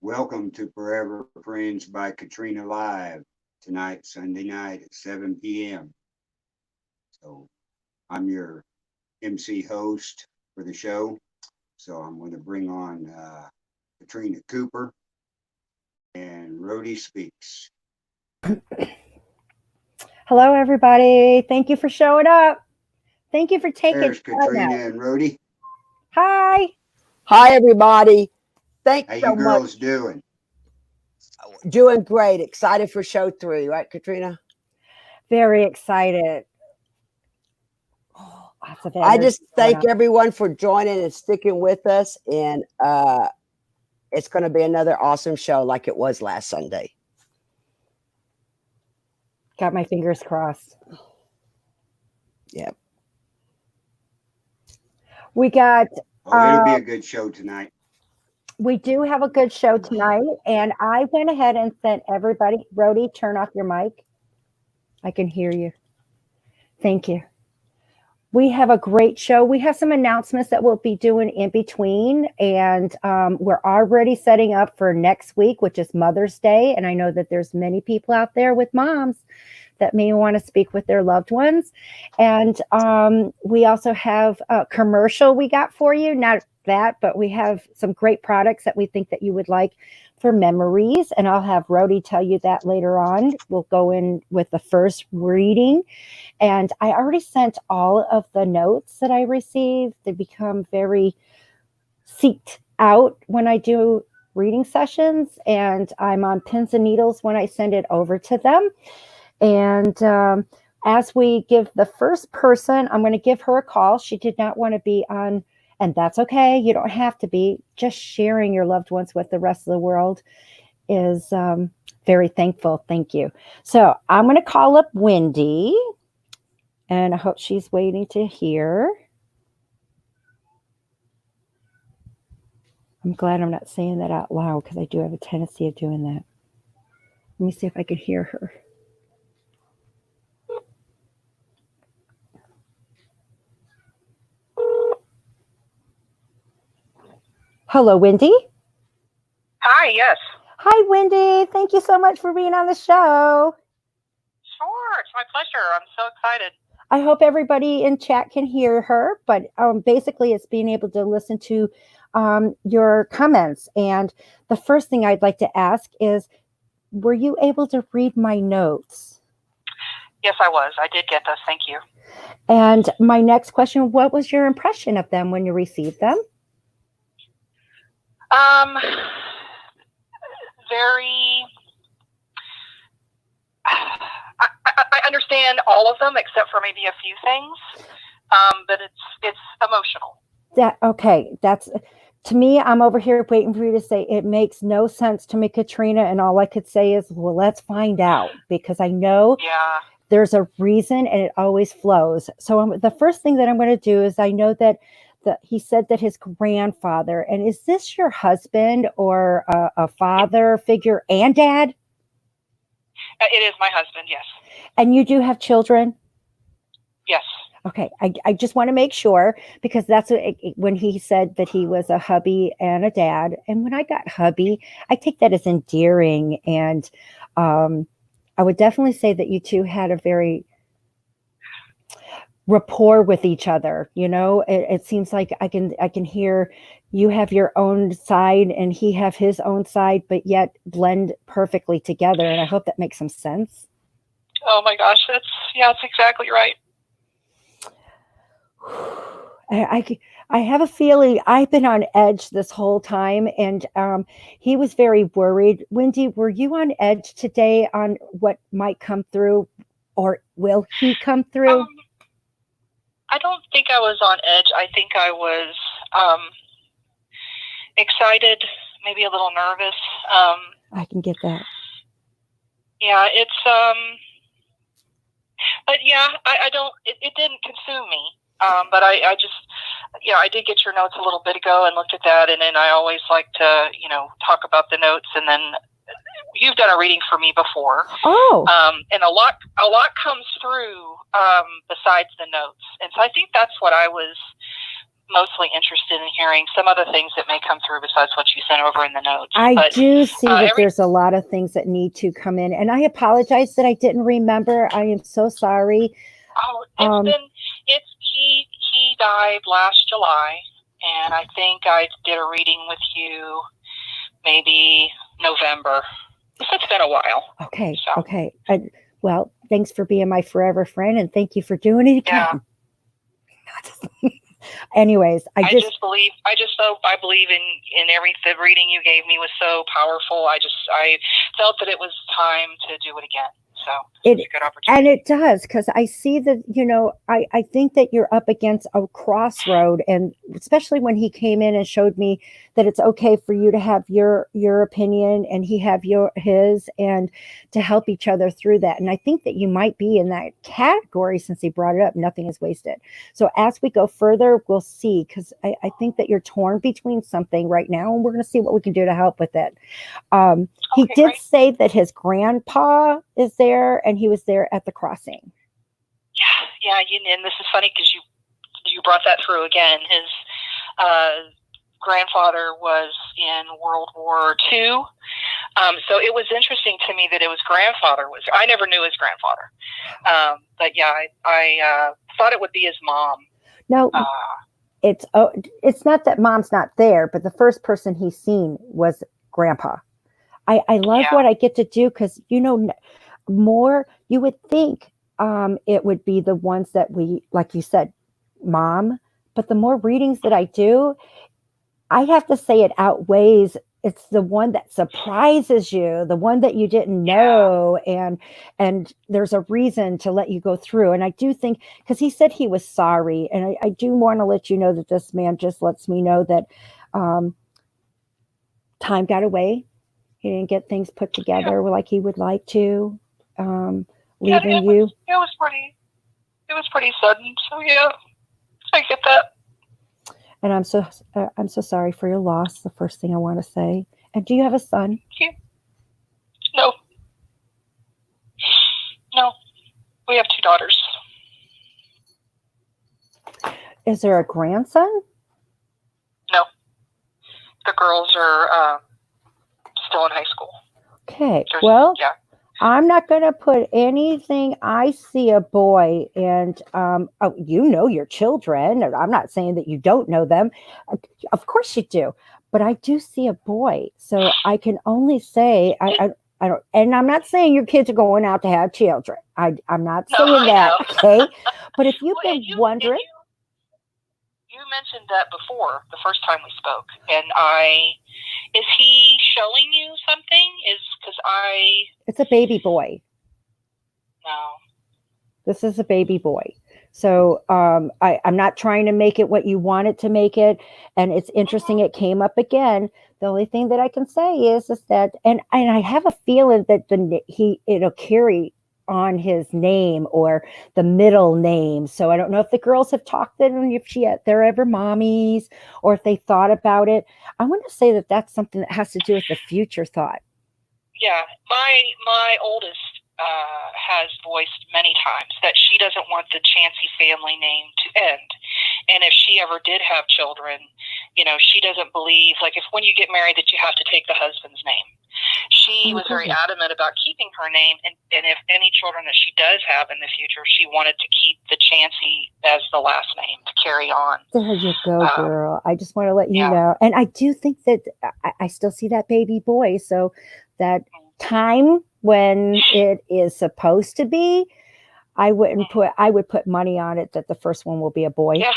Welcome to Forever Friends by Katrina Live tonight, Sunday night at 7 p.m. So I'm your MC host for the show. So I'm going to bring on Katrina Cooper and Rhodey Speaks. Hello, everybody. Thank you for showing up. Thank you for taking There's Katrina and Rhodey. Hi. Hi, everybody. Thanks How so you much. girls doing? Doing great. Excited for show 3, right, Katrina? Very excited. Lots of I just energy thank everyone for joining and sticking with us. And it's going to be another awesome show like it was last Sunday. Got my fingers crossed. Yep. We got, It'll be a good show tonight. we do have a good show tonight. And I went ahead and sent everybody, Rhodey, turn off your mic. I can hear you. Thank you. We have a great show. We have some announcements that we'll be doing in between. And we're already setting up for next week, which is Mother's Day. And I know that there's many people out there with moms that may want to speak with their loved ones. And we also have a commercial we got for you. Not that, but we have some great products that we think that you would like for memories. And I'll have Rhodey tell you that later on. We'll go in with the first reading. And I already sent all of the notes that I received. They become very seeked out when I do reading sessions. And I'm on pins and needles when I send it over to them. And as we give the first person, I'm going to give her a call. She did not want to be on, and that's okay. You don't have to be. Just sharing your loved ones with the rest of the world is very thankful. Thank you. So I'm going to call up Wendy, and I hope she's waiting to hear. I'm glad I'm not saying that out loud because I do have a tendency of doing that. Let me see if I can hear her. Hello, Wendy. Hi, yes. Hi, Wendy. Thank you so much for being on the show. Sure, it's my pleasure. I'm so excited. I hope everybody in chat can hear her, but basically it's being able to listen to your comments. And the first thing I'd like to ask is, were you able to read my notes? Yes, I was. I did get those. Thank you. And my next question, what was your impression of them when you received them? Very. I understand all of them except for maybe a few things, but it's emotional. That's to me. I'm over here waiting for you to say it makes no sense to me, Katrina, and all I could say is, well, let's find out, because I know there's a reason and it always flows. So the first thing that I'm going to do is, I know that he said that his grandfather, and is this your husband or a father figure and dad? It is my husband, yes. And you do have children? Yes. Okay, I just want to make sure, because that's when he said that he was a hubby and a dad. And when I got hubby, I take that as endearing. And I would definitely say that you two had a very rapport with each other. You know, it seems like I can hear you have your own side and he have his own side, but yet blend perfectly together. And I hope that makes some sense. Oh my gosh, that's exactly right. I have a feeling I've been on edge this whole time, and he was very worried. Wendy, were you on edge today on what might come through, or will he come through? I don't think I was on edge. I think I was excited, maybe a little nervous. I can get that. Yeah, it's but yeah, I don't. It didn't consume me. But I just, I did get your notes a little bit ago and looked at that, and then I always like to, talk about the notes and then you've done a reading for me before. Oh. And a lot comes through besides the notes. And so I think that's what I was mostly interested in hearing. Some other things that may come through besides what you sent over in the notes. I do see that there's a lot of things that need to come in. And I apologize that I didn't remember. I am so sorry. Oh, he died last July. And I think I did a reading with you maybe November. It's been a while. Okay. So. Okay. Well, thanks for being my forever friend, and thank you for doing it again. Yeah. Anyways, I believe in the reading you gave me was so powerful. I felt that it was time to do it again. So it's a good opportunity. And it does, because I see that, I think that you're up against a crossroad, and especially when he came in and showed me that it's okay for you to have your opinion and he have his, and to help each other through that. And I think that you might be in that category since he brought it up. Nothing is wasted. So as we go further, we'll see, because I think that you're torn between something right now, and we're going to see what we can do to help with it. He did say that his grandpa is there, and he was there at the crossing. Yeah, and this is funny because you brought that through again. His grandfather was in World War II, so it was interesting to me that it was grandfather. I never knew his grandfather, but yeah, I thought it would be his mom. No, it's not that mom's not there, but the first person he's seen was grandpa. I love what I get to do, because more, you would think it would be the ones that we, like you said, mom, but the more readings that I do, I have to say it outweighs. It's the one that surprises you, the one that you didn't know, and there's a reason to let you go through. And I do think, because he said he was sorry, and I do want to let you know that this man just lets me know that time got away. He didn't get things put together like he would like to. Leaving you. It was pretty sudden. So yeah, I get that. And I'm so sorry for your loss. The first thing I want to say. And do you have a son? Yeah. No, we have 2 daughters. Is there a grandson? No, the girls are still in high school. Okay. Well, I'm not going to put anything. I see a boy, and your children. I'm not saying that you don't know them. Of course you do, but I do see a boy. So I can only say I don't. And I'm not saying your kids are going out to have children. I'm not saying that. Okay, but if you've been wondering. You mentioned that before, the first time we spoke, and is he showing you something? It's a baby boy. No. This is a baby boy. So I'm not trying to make it what you want it to make it. And it's interesting. It came up again. The only thing that I can say is that, and I have a feeling that it'll carry on his name or the middle name. So I don't know if the girls have talked to them, if they're ever mommies, or if they thought about it. I want to say that that's something that has to do with the future thought. Yeah, my oldest has voiced many times that she doesn't want the Chansey family name to end. And if she ever did have children, she doesn't believe, like, when you get married, that you have to take the husband's name. She was very adamant about keeping her name, and if any children that she does have in the future, she wanted to keep the Chansey as the last name to carry on. There you go, girl. I just want to let you know. And I do think that I still see that baby boy. So that time when it is supposed to be, I would put money on it that the first one will be a boy. Yeah.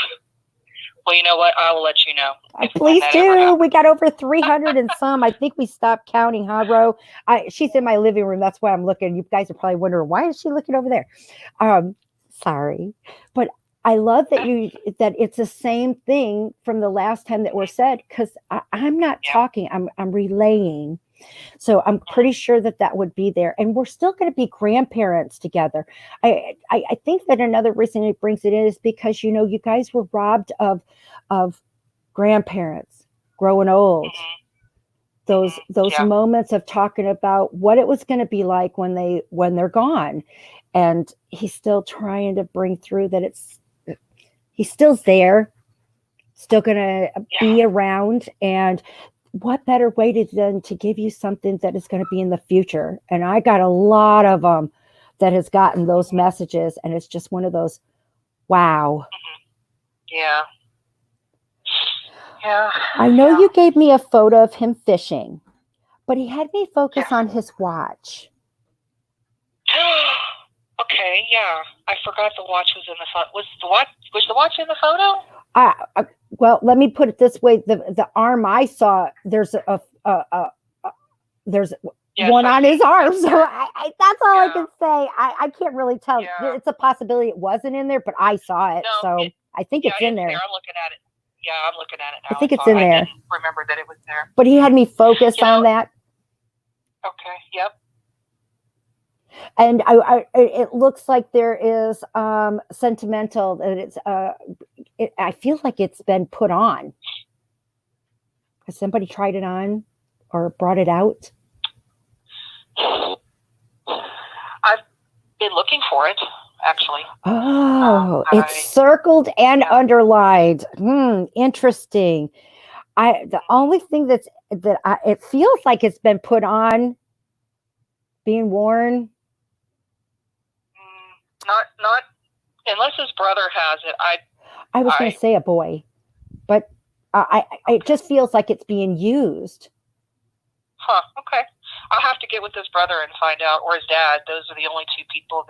Well, you know what? I will let you know. Please do. We got over 300 and some. I think we stopped counting, huh, Ro? She's in my living room. That's why I'm looking. You guys are probably wondering, why is she looking over there? Sorry. But I love that it's the same thing from the last time that were said, because I'm not talking. I'm relaying. So I'm pretty sure that would be there. And we're still going to be grandparents together. I think that another reason it brings it in is because, you guys were robbed of grandparents growing old. those Yeah. moments of talking about what it was going to be like when they're gone, and he's still trying to bring through that he's still there, still going to be around, and what better way than to give you something that is going to be in the future. And I got a lot of them that has gotten those messages, and it's just one of those, wow. Yeah. Yeah. I know you gave me a photo of him fishing, but he had me focus on his watch. Okay, yeah. I forgot the watch was in the photo. Was the watch in the photo? Well, let me put it this way: the arm I saw, there's there's one on his arm, so that's all I can say. I can't really tell. Yeah. It's a possibility it wasn't in there, but I saw it, so I think it's in there. I'm looking at it. Yeah, I'm looking at it now. I think it's in there. I didn't remember that it was there. But he had me focus on that. Okay. Yep. And it looks like there is sentimental that it's I feel like it's been put on. Has somebody tried it on or brought it out? I've been looking for it, actually. Oh, it's circled and underlined. Interesting. The only thing it feels like it's been put on, being worn. Not unless his brother has it. I was going to say a boy, but it just feels like it's being used. Huh. Okay. I'll have to get with his brother and find out, or his dad. Those are the only two people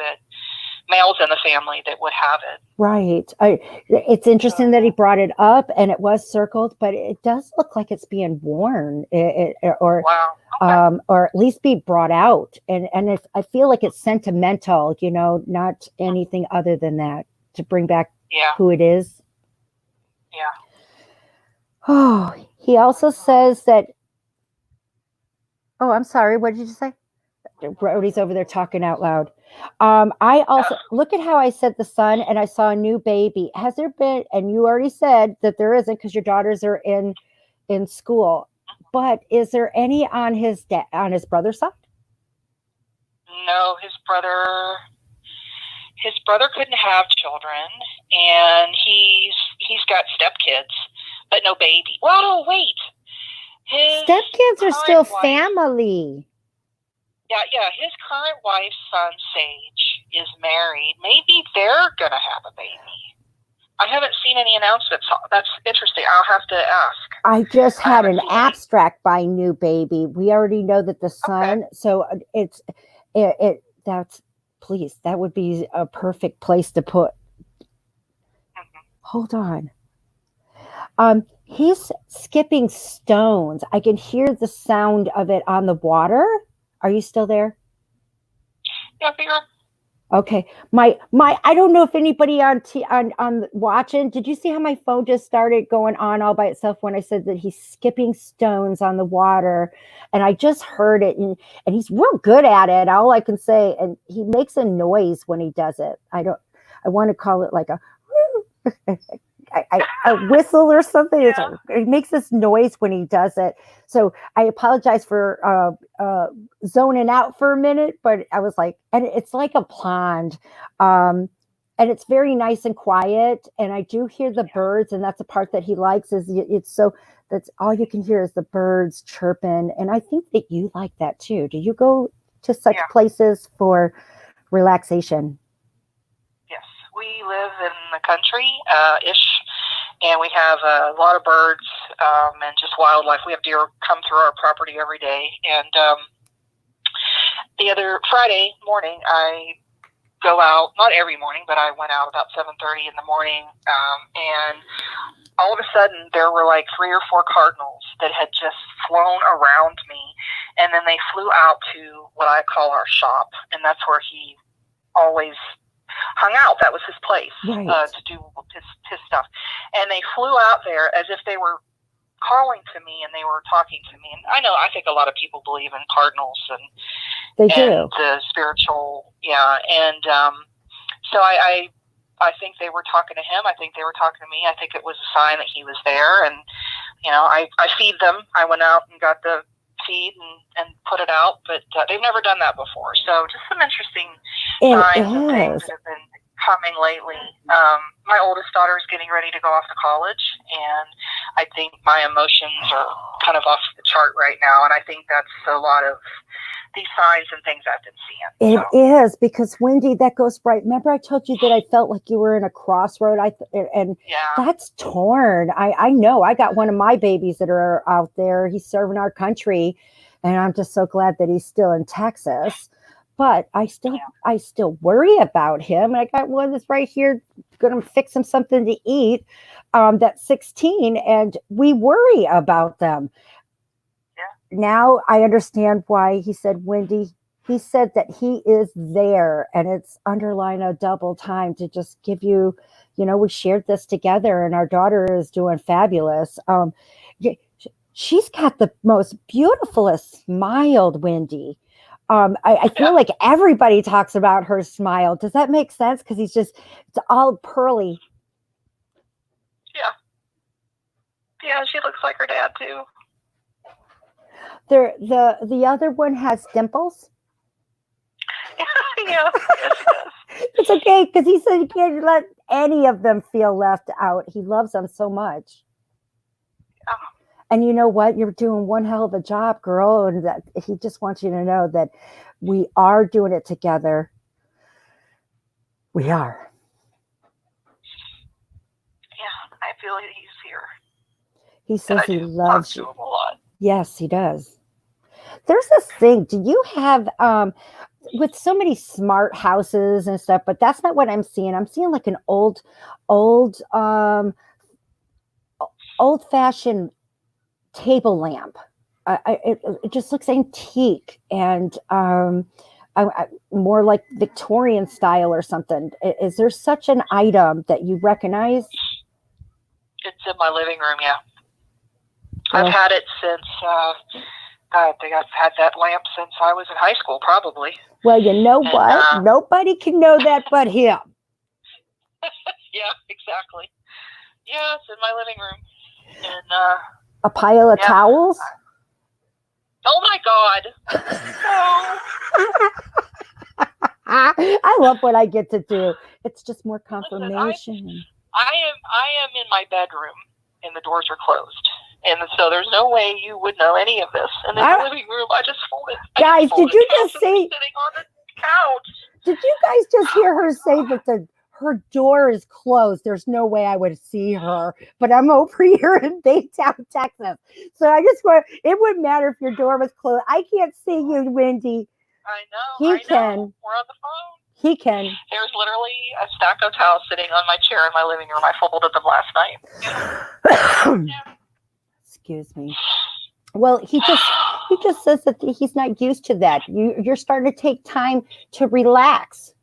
males in the family that would have it. Right. It's interesting that he brought it up and it was circled, but it does look like it's being worn, or wow. Okay. Or at least be brought out. And I feel like it's sentimental, not anything other than that, to bring back who it is. Yeah. Oh, he also says that. Oh, I'm sorry. What did you say? Brody's over there talking out loud. I also look at how I said the sun, and I saw a new baby. Has there been? And you already said that there isn't because your daughters are in school. But is there any on his brother's side? No, his brother couldn't have children, and he's got stepkids, but no baby. Well, wait. His stepkids are still wife, family. Yeah. His current wife's son, Sage, is married. Maybe they're gonna have a baby. I haven't seen any announcements. That's interesting. I'll have to ask. I just had an abstract by new baby. We already know that the son. Okay. So that would be a perfect place to put. Mm-hmm. Hold on. He's skipping stones. I can hear the sound of it on the water. Are you still there? Yeah, here. Okay. My I don't know if anybody on watching, did you see how my phone just started going on all by itself when I said that he's skipping stones on the water? And I just heard it, and he's real good at it. All I can say, and he makes a noise when he does it. I want to call it like a a whistle or something. Yeah. It makes this noise when he does it. So I apologize for zoning out for a minute, but I was like, and it's like a pond. And it's very nice and quiet. And I do hear the birds, and that's the part that he likes. That's all you can hear is the birds chirping. And I think that you like that too. Do you go to such places for relaxation? Yes, we live in the country, ish. And we have a lot of birds and just wildlife. We have deer come through our property every day. And the other Friday morning, I go out, not every morning, but I went out about 7:30 in the morning. And all of a sudden, there were like 3 or 4 cardinals that had just flown around me. And then they flew out to what I call our shop. And that's where he always hung out. That was his place, right. To do his stuff. And they flew out there as if they were calling to me and they were talking to me. And I think a lot of people believe in cardinals and they do the spiritual. Yeah. And so I think they were talking to him. I think they were talking to me. I think it was a sign that he was there. And, I feed them. I went out and got the seed and put it out, but they've never done that before. So just some interesting It signs and things is. that have been coming lately. My oldest daughter is getting ready to go off to college, and I think my emotions are kind of off the chart right now, and I think that's a lot of these signs and things I've been seeing. It is, because Wendy, that goes right. Remember, I told you that I felt like you were in a crossroad. And Yeah. that's torn. I know. I got one of my babies that are out there. He's serving our country, and I'm just so glad that he's still in Texas. But I still worry about him. And I got one that's right here, going to fix him something to eat. That's 16, and we worry about them. Now I understand why he said, Wendy, he said that he is there, and it's underline a double time to just give you, we shared this together, and our daughter is doing fabulous. She's got the most beautifulest smile, Wendy. I feel like everybody talks about her smile. Does that make sense? Because it's all pearly. Yeah, she looks like her dad too. The other one has dimples. Yeah, yes, he does. It's okay, because he said you can't let any of them feel left out. He loves them so much. Yeah. And you know what? You're doing one hell of a job, girl. And that he just wants you to know that we are doing it together. We are. Yeah, I feel he's here. He says he loves you. Talk to him a lot. Yes, he does. There's this thing. Do you have with so many smart houses and stuff? But that's not what I'm seeing. I'm seeing like an old-fashioned table lamp. It just looks antique and more like Victorian style or something. Is there such an item that you recognize? It's in my living room. Yeah. I've had it since, I think I've had that lamp since I was in high school, probably. Well, you know what? Nobody can know that but him. Yeah, exactly. Yeah, it's in my living room. And a pile of towels? Oh, my God. No. I love what I get to do. It's just more confirmation. Listen, I am in my bedroom, and the doors are closed. And so there's no way you would know any of this. And in the living room, I just folded. Guys, did you just see? Sitting on the couch. Did you guys just hear her say that her door is closed? There's no way I would see her, but I'm over here in Baytown, Texas. So I just want, it wouldn't matter if your door was closed. I can't see you, Wendy. I know. He can. We're on the phone. He can. There's literally a stack of towels sitting on my chair in my living room. I folded them last night. Excuse me. Well, he just says that he's not used to that. You're starting to take time to relax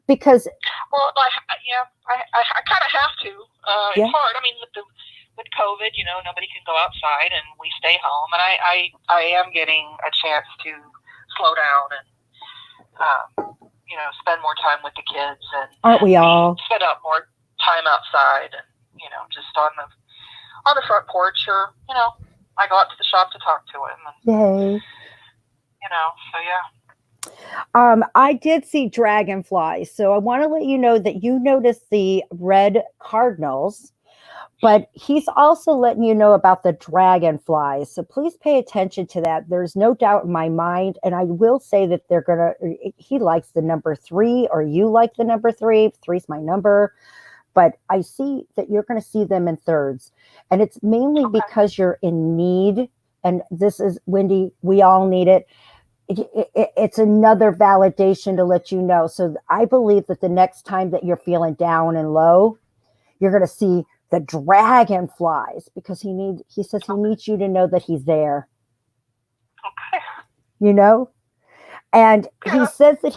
because. Well, I kind of have to. It's hard. I mean, with COVID, nobody can go outside, and we stay home. And I am getting a chance to slow down and spend more time with the kids, and aren't we all? Spend up more time outside, and just on the front porch, or I go out to the shop to talk to him. And, yay! So yeah. I did see dragonflies, so I want to let you know that you noticed the red cardinals, but he's also letting you know about the dragonflies. So please pay attention to that. There's no doubt in my mind, and I will say that he likes the number 3, or you like the number 3. 3's my number. But I see that you're going to see them in thirds. And it's mainly because you're in need. And this is, Wendy, we all need it. It's another validation to let you know. So I believe that the next time that you're feeling down and low, you're going to see the dragonflies, because he says he needs you to know that he's there. Okay. And he says that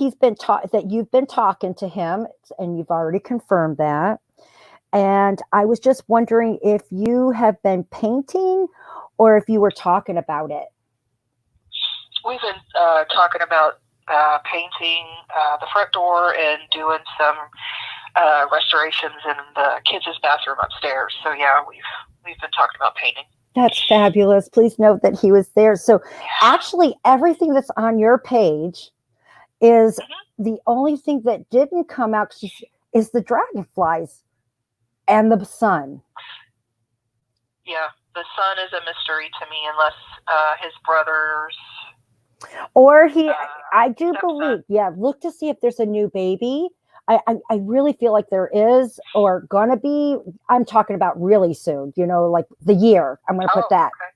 that you've been talking to him, and you've already confirmed that. And I was just wondering if you have been painting or if you were talking about it. We've been talking about painting the front door and doing some restorations in the kids' bathroom upstairs. So yeah, we've been talking about painting. That's fabulous. Please note that he was there. So actually everything that's on your page is the only thing that didn't come out is the dragonflies and the sun. Yeah, the sun is a mystery to me, unless his brothers. Or I do believe, look to see if there's a new baby. I really feel like there is, or gonna be. I'm talking about really soon, like the year. I'm gonna put that. Okay.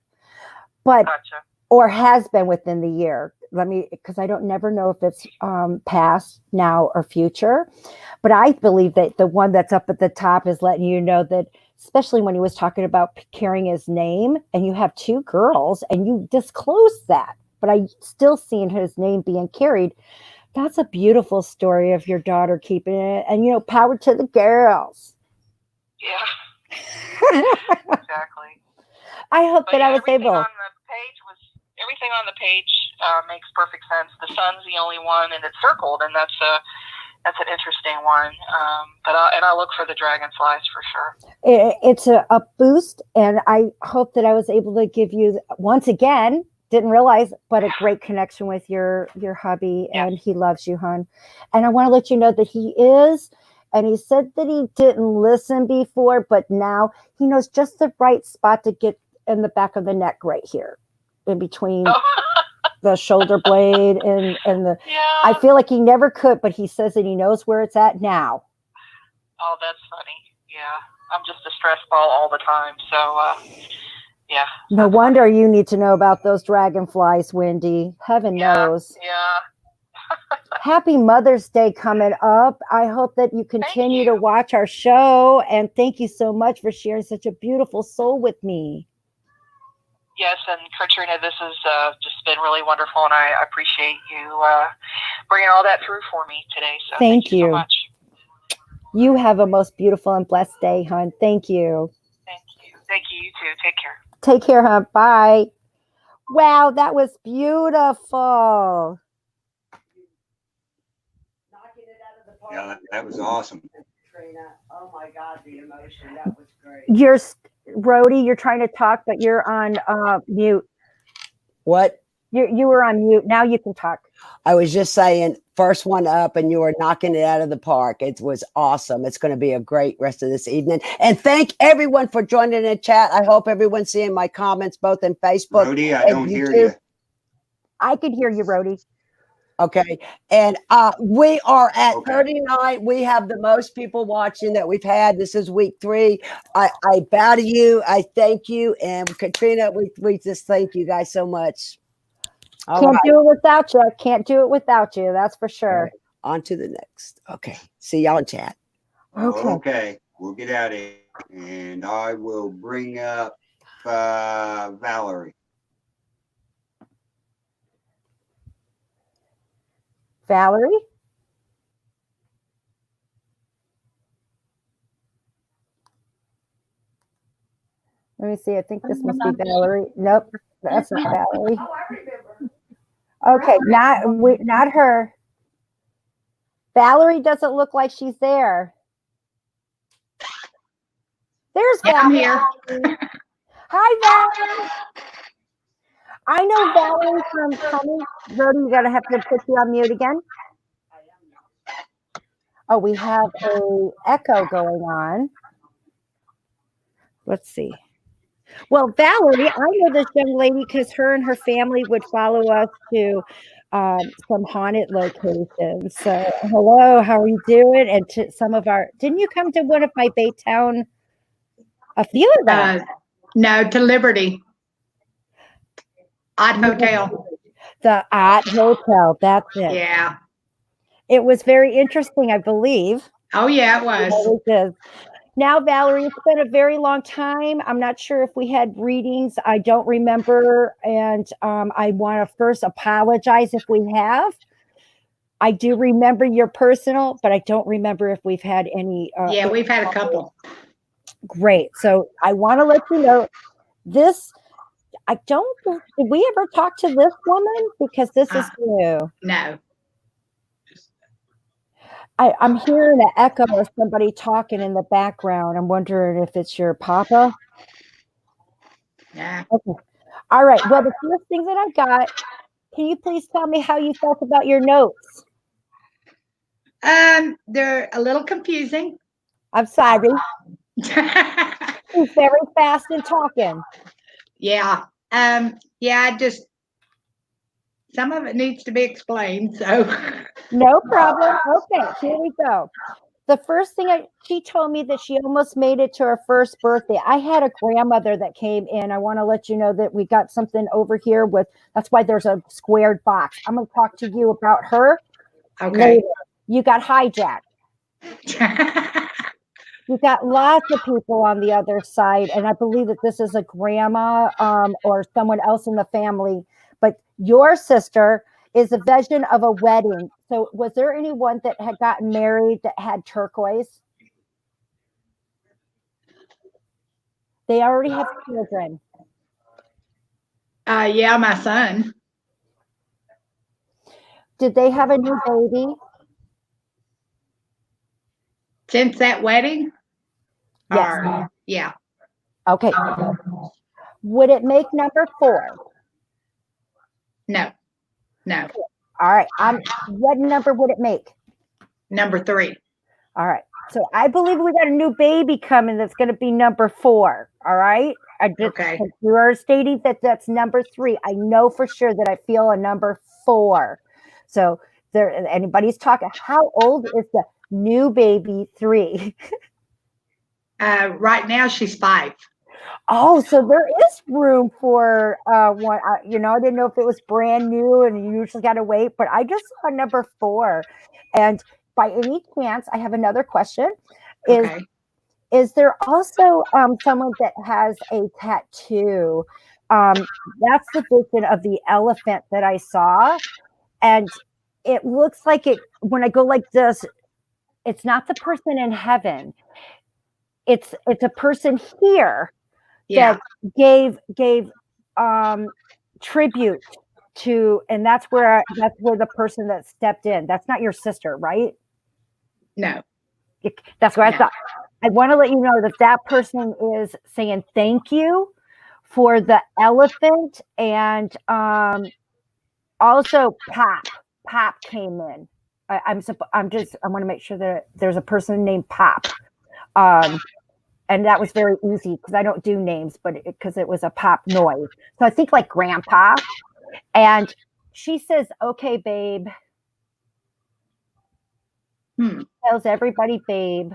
But, Gotcha. or has been within the year. Because I don't never know if it's past, now, or future. But I believe that the one that's up at the top is letting you know that, especially when he was talking about carrying his name, and you have 2 girls, and you disclosed that. But I still seen his name being carried. That's a beautiful story of your daughter keeping it. And, power to the girls. Yeah. Exactly. I hope that I was able. Everything on the page makes perfect sense. The sun's the only one, and it's circled, and that's an interesting one. But I look for the dragonflies for sure. It's a boost, and I hope that I was able to give you, once again, didn't realize, but a great connection with your hubby, and he loves you, hon. And I want to let you know that he is, and he said that he didn't listen before, but now he knows just the right spot to get in the back of the neck right here, in between the shoulder blade and the. Yeah. I feel like he never could, but he says that he knows where it's at now. Oh, that's funny. Yeah, I'm just a stress ball all the time, so. Yeah. No wonder you need to know about those dragonflies, Wendy. Heaven knows. Yeah. Happy Mother's Day coming up. I hope that you continue to watch our show. And thank you so much for sharing such a beautiful soul with me. Yes, and Katrina, this has just been really wonderful, and I appreciate you bringing all that through for me today. So thank you so much. You have a most beautiful and blessed day, hon. Thank you. Thank you. Thank you. You too. Take care. Take care, hon. Bye. Wow, that was beautiful. Yeah, that was awesome. Katrina, oh my God, the emotion. That was great. Rhodey, you're trying to talk, but you're on mute. What? You were on mute. Now you can talk. I was just saying, first one up, and you were knocking it out of the park. It was awesome. It's going to be a great rest of this evening. And thank everyone for joining in chat. I hope everyone's seeing my comments both in Facebook. Rhodey, I don't hear you. I could hear you, Rhodey. Okay. And we are at 39. We have the most people watching that we've had. This is week 3. I bow to you. I thank you. And Katrina, we just thank you guys so much. Can't do it without you. Can't do it without you. That's for sure. Right. On to the next. Okay. See y'all in chat. Okay. We'll get out of here. And I will bring up Valerie. Valerie? Let me see. I think this must be Valerie. Nope, that's not Valerie. Oh, I remember. Okay, not her. Valerie doesn't look like she's there. There's Valerie. I'm here. Hi, Valerie. I know Valerie from coming. Rhodey, you gotta have to put you on mute again. Oh, we have a echo going on. Let's see. Well, Valerie, I know this young lady because her and her family would follow us to some haunted locations. So, hello, how are you doing? And to some of our, didn't you come to one of my Baytown? A few of them. No, to Liberty. Odd Hotel. The Odd Hotel, that's it. Yeah. It was very interesting, I believe. Oh, yeah, it was. It always is. Now, Valerie, it's been a very long time. I'm not sure if we had readings. I don't remember. And I want to first apologize if we have. I do remember your personal, but I don't remember if we've had any. Yeah, we've had a couple. Great. So I want to let you know this. Did we ever talk to this woman? Because this is new. No. I'm hearing an echo of somebody talking in the background. I'm wondering if it's your papa. Yeah. Okay. All right. Well, the first thing that I got, can you please tell me how you felt about your notes? They're a little confusing. I'm sorry. He's very fast in talking. Yeah. Yeah, just some of it needs to be explained. So No problem. Okay, here we go. The first thing she told me that she almost made it to her first birthday. I had a grandmother that came in. I want to let you know that we got something over here with, that's why there's a squared box. I'm going to talk to you about her okay. later. You got hijacked. You got lots of people on the other side, and I believe that this is a grandma or someone else in the family. But your sister is a vision of a wedding. So, was there anyone that had gotten married that had turquoise? They already have children. Yeah, my son. Did they have a new baby? Since that wedding? Yes. Or, yeah. Okay. Would it make number 4? No. No. All right. What number would it make? Number 3. All right. So I believe we got a new baby coming that's going to be number 4. All right. Okay. You are stating that that's number 3. I know for sure that I feel a number 4. So there, anybody's talking. How old is the new baby 3? Right now she's 5. Oh, so there is room for one. I didn't know if it was brand new and you usually got to wait, but I just saw number 4. And by any chance, I have another question. Okay. Is there also someone that has a tattoo? That's the vision of the elephant that I saw. And it looks like it, when I go like this, it's not the person in heaven. It's a person here Yeah. that gave tribute to, and that's where the person that stepped in. That's not your sister, right? No. That's what I No. thought. I want to let you know that that person is saying thank you for the elephant, and also Pop came in. I want to make sure that there's a person named Pop. And that was very easy because I don't do names, but because it was a pop noise. So I think like grandpa. And she says, okay, babe. Tells everybody, babe.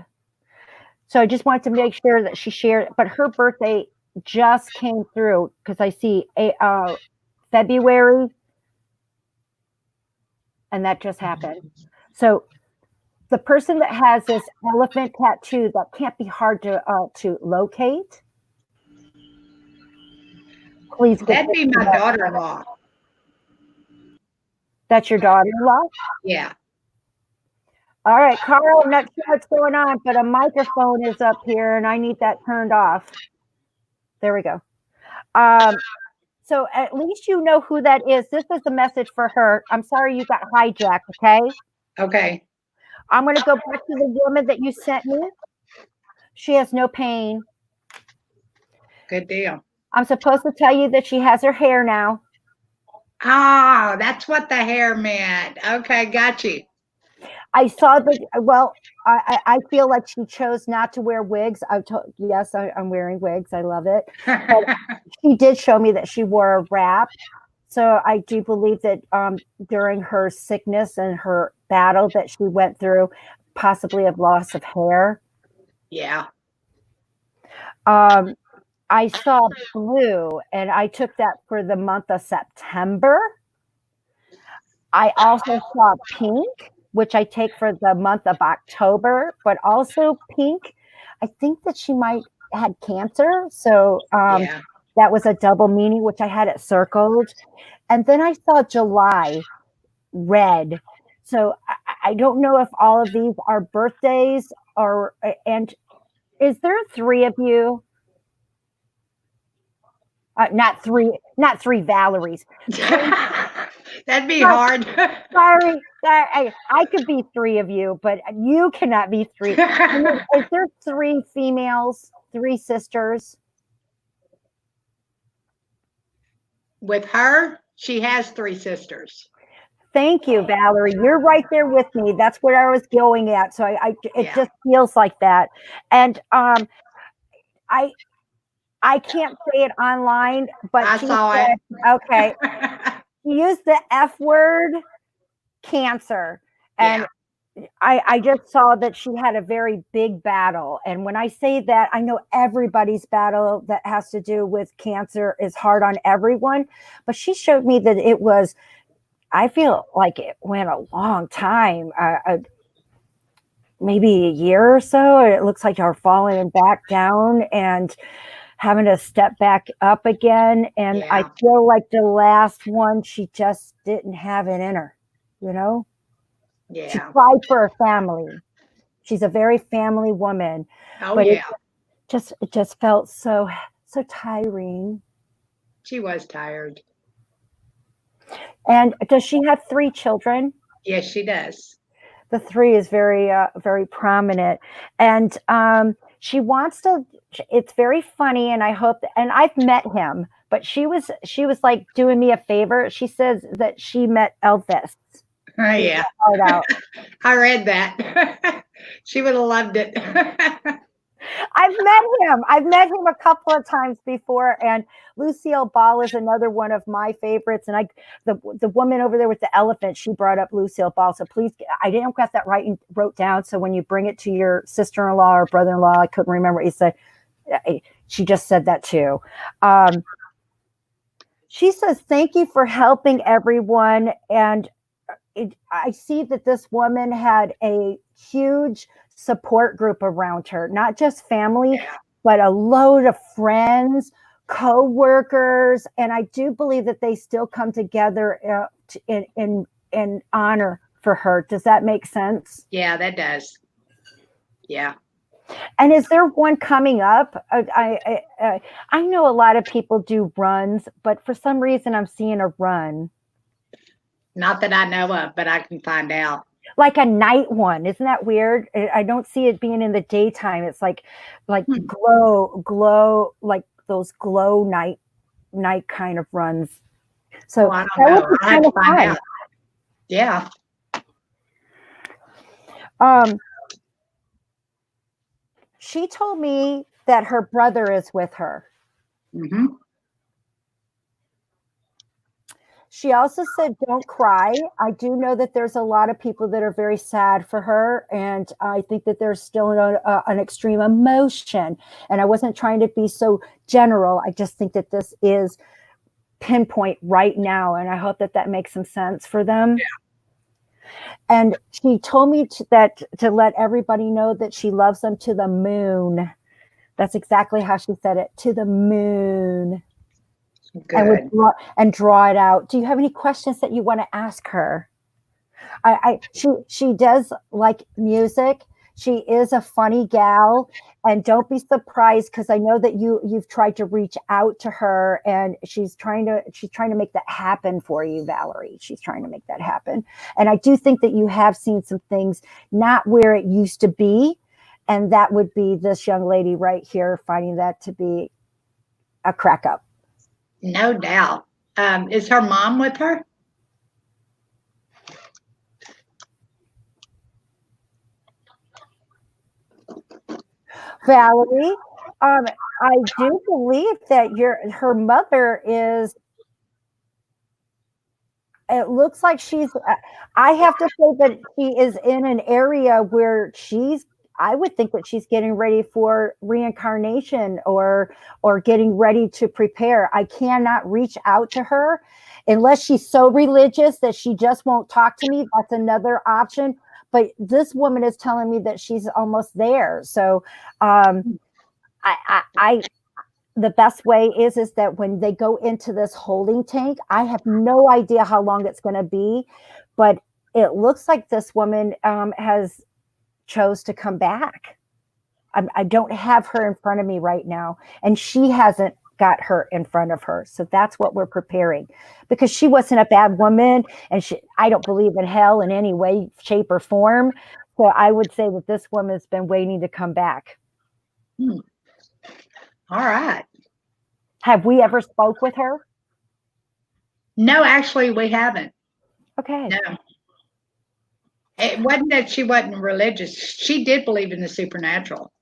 So I just wanted to make sure that she shared, but her birthday just came through because I see February, and that just happened. So the person that has this elephant tattoo, that can't be hard to locate. Please. That'd be my daughter-in-law. That's your daughter-in-law? Yeah. All right, Carl, I'm not sure what's going on, but a microphone is up here and I need that turned off. There we go. So at least you know who that is. This is a message for her. I'm sorry you got hijacked, okay? Okay. I'm going to go back to the woman that you sent me. She has no pain. Good deal. I'm supposed to tell you that she has her hair now. Oh, that's what the hair meant. Okay, got you. I saw that. Well, I feel like she chose not to wear wigs. Yes, I'm wearing wigs. I love it. But she did show me that she wore a wrap. So I do believe that during her sickness and her battle that she went through, possibly a loss of hair. Yeah. I saw blue, and I took that for the month of September. I also saw pink, which I take for the month of October, but also pink. I think that she might had cancer, so Yeah. that was a double meaning, which I had it circled. And then I saw July red. So I don't know if all of these are birthdays and is there 3 of you? Not three Valeries. That'd be hard. Sorry, I could be 3 of you, but you cannot be 3. Is there 3 females, 3 sisters? with her, she has 3 sisters. Thank you, Valerie. You're right there with me. That's what I was going at. So it Yeah. just feels like that. And I I can't say it online, but I she saw said, okay, it. she used the F word, cancer. Yeah. And I just saw that she had a very big battle. And when I say that, I know everybody's battle that has to do with cancer is hard on everyone. But she showed me that it was, I feel like it went a long time, maybe a year or so. It looks like you're falling back down and having to step back up again. And I Yeah. feel like the last one, she just didn't have it in her, you know? She Yeah. tried for her family. She's a very family woman, Oh, but yeah. it just felt so tiring. She was tired. And does she have 3 children? Yes, she does. The 3 is very prominent, and she wants to. It's very funny, and I hope. And I've met him, but she was like doing me a favor. She says that she met Elvis. Oh, yeah. Heart out. I read that. She would have loved it. I've met him a couple of times before, and Lucille Ball is another one of my favorites. And the woman over there with the elephant, she brought up Lucille Ball. So please, I didn't get that right and wrote down. So when you bring it to your sister-in-law or brother-in-law, I couldn't remember what you said. She just said that too. She says, "Thank you for helping everyone." And I see that this woman had a huge support group around her, not just family, but a load of friends, co-workers, and I do believe that they still come together in honor for her. Does that make sense? Yeah, that does. Yeah. And is there one coming up? I know a lot of people do runs, but for some reason I'm seeing a run. Not that I know of, but I can find out. Like a night one. Isn't that weird? I don't see it being in the daytime. It's like glow, like those glow night kind of runs. So Oh, I that don't would know. be I have kind to of find fun. out. Yeah. She told me that her brother is with her. Mm-hmm. She also said, don't cry. I do know that there's a lot of people that are very sad for her. And I think that there's still an extreme emotion. And I wasn't trying to be so general. I just think that this is pinpoint right now. And I hope that that makes some sense for them. Yeah. And she told me to let everybody know that she loves them to the moon. That's exactly how she said it, to the moon. Good. And draw it out. Do you have any questions that you want to ask her? She does like music. She is a funny gal, and don't be surprised because I know that you've tried to reach out to her, and she's trying to make that happen for you, Valerie. She's trying to make that happen, and I do think that you have seen some things not where it used to be, and that would be this young lady right here finding that to be a crack up. No doubt. Is her mom with her? Valerie, I do believe that her mother is. It looks like she's. I have to say that she is in an area where I would think that she's getting ready for reincarnation or getting ready to prepare. I cannot reach out to her unless she's so religious that she just won't talk to me. That's another option. But this woman is telling me that she's almost there. So I the best way is that when they go into this holding tank, I have no idea how long it's going to be, but it looks like this woman has chose to come back. I don't have her in front of me right now, and she hasn't got her in front of her. So that's what we're preparing, because she wasn't a bad woman, and I don't believe in hell in any way, shape, or form. So I would say that this woman's been waiting to come back. All right. Have we ever spoke with her? No, actually, we haven't. Okay. No. It wasn't that she wasn't religious. She did believe in the supernatural.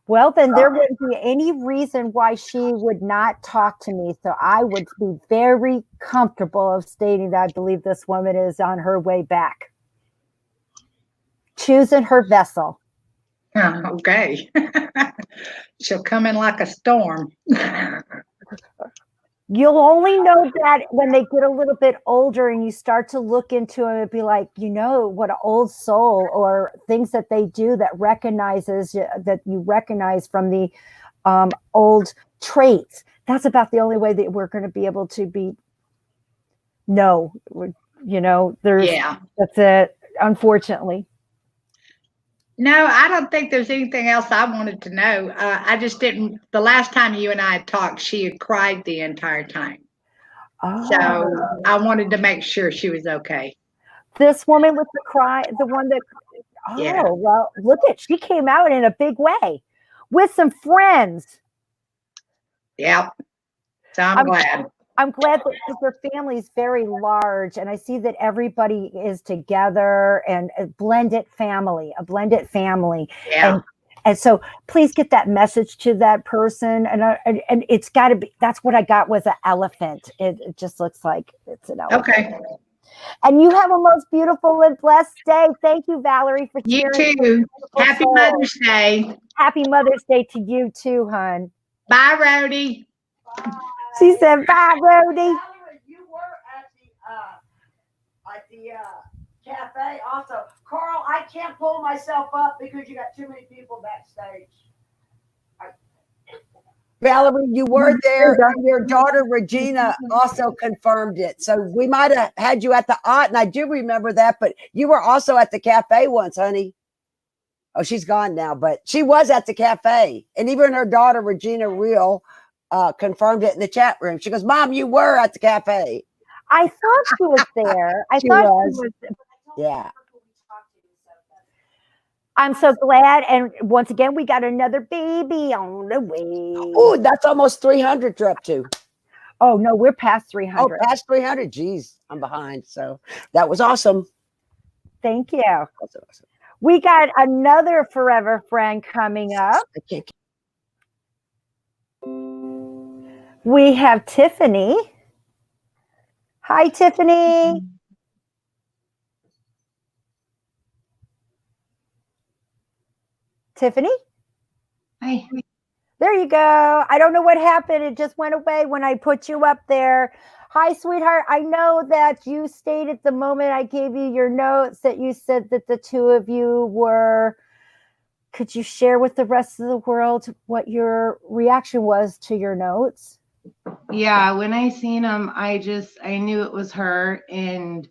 Well, then there wouldn't be any reason why she would not talk to me. So I would be very comfortable of stating that I believe this woman is on her way back, choosing her vessel. Okay. She'll come in like a storm. You'll only know that when they get a little bit older and you start to look into them and be like, you know, what an old soul, or things that they do that that you recognize from the old traits. That's about the only way that we're going to be able to be. No, you know, that's it. Unfortunately. No, I don't think there's anything else I wanted to know. I just didn't. The last time you and I had talked, she had cried the entire time. Oh. So I wanted to make sure she was okay. This woman with the cry, the one that, Yeah. well, look she came out in a big way with some friends. Yep. So I'm glad. I'm glad that their family is very large, and I see that everybody is together and a blended family. Yeah. And so please get that message to that person. And it's got to be, that's what I got was an elephant. It just looks like it's an elephant. Okay. And you have a most beautiful and blessed day. Thank you, Valerie, for You sharing. too. Happy Mother's Day. Happy Mother's Day to you too, hon. Bye, Rhodey. She said, bye, Rhodey. Valerie, you were at the cafe also. Carl, I can't pull myself up because you got too many people backstage. Valerie, you were there, and your daughter Regina also confirmed it. So we might have had you at the and I do remember that, but you were also at the cafe once, honey. Oh, she's gone now, but she was at the cafe. And even her daughter, Regina Real, confirmed it in the chat room. She goes, Mom, you were at the cafe. I thought she was there. She was. Yeah. I'm so glad. And once again, we got another baby on the way. Oh, that's almost 300 you're up to. Oh, no, we're past 300. Oh, past 300. Geez, I'm behind. So that was awesome. Thank you. That's awesome. We got another forever friend coming up. We have Tiffany. Hi, Tiffany. Tiffany? Hi. There you go. I don't know what happened. It just went away when I put you up there. Hi, sweetheart. I know that you stated the moment I gave you your notes that you said that the two of you were. Could you share with the rest of the world what your reaction was to your notes? Yeah, when I seen them, I knew it was her. And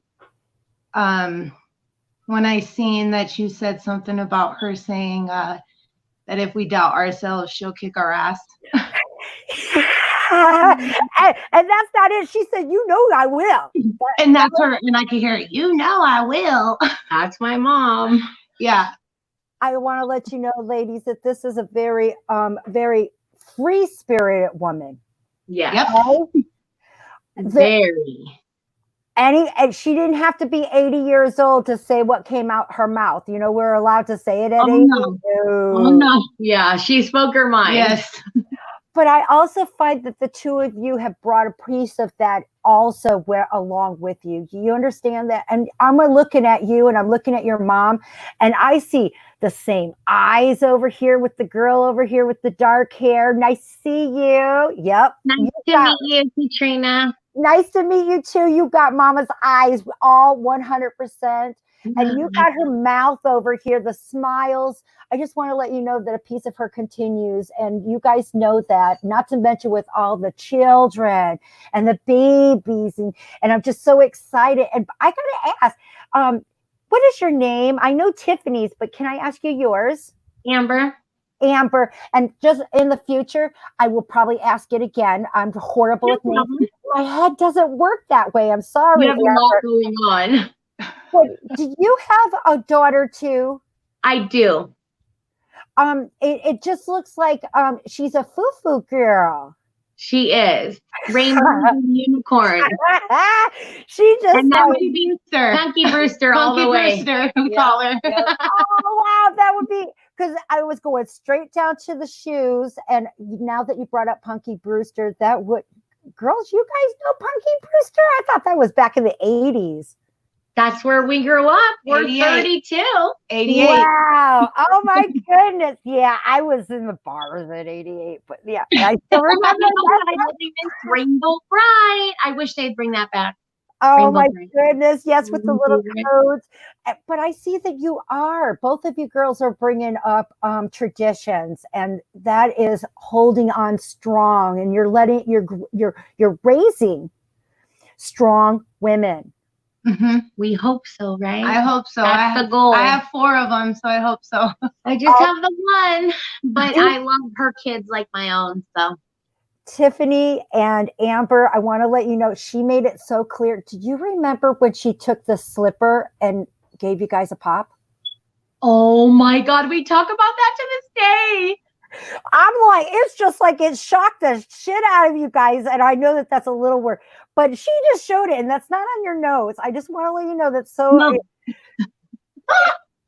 when I seen that you said something about her saying that if we doubt ourselves, she'll kick our ass. and that's not it. She said, you know I will. And that's her. And I could hear it. You know I will. That's my mom. Yeah. I want to let you know, ladies, that this is a very, very free-spirited woman. Yeah. Yep. Okay? Very. And she didn't have to be 80 years old to say what came out her mouth. You know, we're allowed to say it at 80. No. Oh, no. Yeah, she spoke her mind. Yes. But I also find that the two of you have brought a piece of that also along with you. Do you understand that? And I'm looking at you and I'm looking at your mom, and I see the same eyes over here with the girl over here with the dark hair. Nice to see you. Yep. Nice to meet you, Katrina. Nice to meet you too. You got mama's eyes all 100%. And you got her mouth over here, the smiles. I just want to let you know that a piece of her continues. And you guys know that, not to mention with all the children and the babies. And I'm just so excited. And I got to ask, what is your name? I know Tiffany's, but can I ask you yours? Amber. Amber. And just in the future, I will probably ask it again. I'm horrible with names. My head doesn't work that way. I'm sorry. You have a lot going on. But do you have a daughter too? I do. It just looks like she's a foo-foo girl. She is. Rainbow unicorn. She just And that like, would be Brewster. Punky Brewster all Punky the way. Brewster, we call her. oh wow, that would be because I was going straight down to the shoes. And now that you brought up Punky Brewster, that would girls, you guys know Punky Brewster? I thought that was back in the 80s. That's where we grew up. We're 88. 32. 88. Wow. Oh my goodness. Yeah, I was in the bars at 88, but yeah, I still remember I that. really miss Rainbow Bright. I wish they'd bring that back. Oh Rainbow my Bright. goodness. Yes, with the little Favorite. codes. But I see that you are, both of you girls are bringing up traditions, and that is holding on strong, and you're letting, you're raising strong women. Mm-hmm. We hope so, right? I hope so. That's the goal. I have 4 of them, so I hope so. I just have the one, but I love her kids like my own. So Tiffany and Amber, I want to let you know, she made it so clear. Do you remember when she took the slipper and gave you guys a pop? oh my God, we talk about that to this day. I'm like, it's just like it shocked the shit out of you guys. And I know that that's a little weird, but she just showed it, and that's not on your notes. I just want to let you know that's so. No.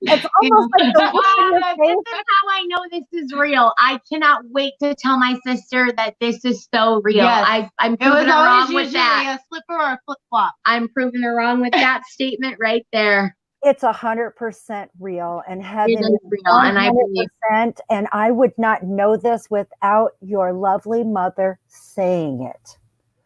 It's almost like the look in your This face. is how I know this is real. I cannot wait to tell my sister that this is so real. Yes. I'm It was proving her always wrong with usually that. a slipper or a flip flop. I'm proving her wrong with that statement right there. It's 100% real, and heaven It is is real, and I believe. 100%. And I would not know this without your lovely mother saying it.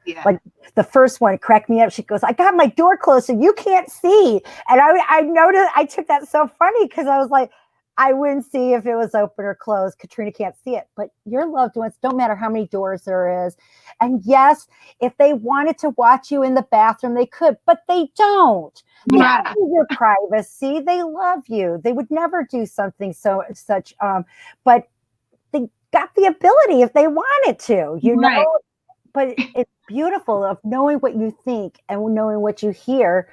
Yeah. Like the first one cracked me up. She goes, I got my door closed so you can't see. And I noticed, I took that so funny because I was like, I wouldn't see if it was open or closed. Katrina can't see it, but your loved ones, don't matter how many doors there is. And yes, if they wanted to watch you in the bathroom, they could, but they don't. They Right. value your privacy. They love you. They would never do something such, but they got the ability if they wanted to, you know. Right. But it's beautiful of knowing what you think and knowing what you hear.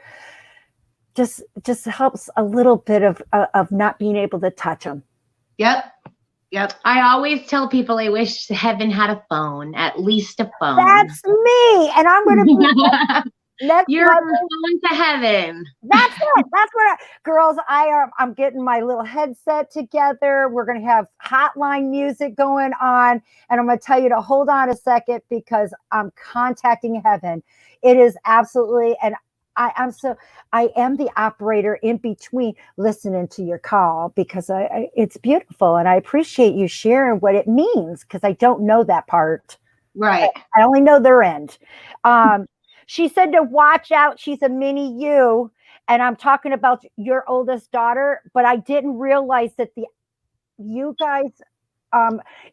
Just helps a little bit of not being able to touch them. Yep. Yep. I always tell people I wish heaven had a phone, at least a phone. That's me, and I'm going to be next. You're Monday. going to heaven. That's it. That's what girls. I'm getting my little headset together. We're going to have hotline music going on, and I'm going to tell you to hold on a second because I'm contacting heaven. It is absolutely, and I am the operator in between listening to your call because it's beautiful, and I appreciate you sharing what it means because I don't know that part. Right. I only know their end. She said to watch out. She's a mini you, and I'm talking about your oldest daughter. But I didn't realize that you guys,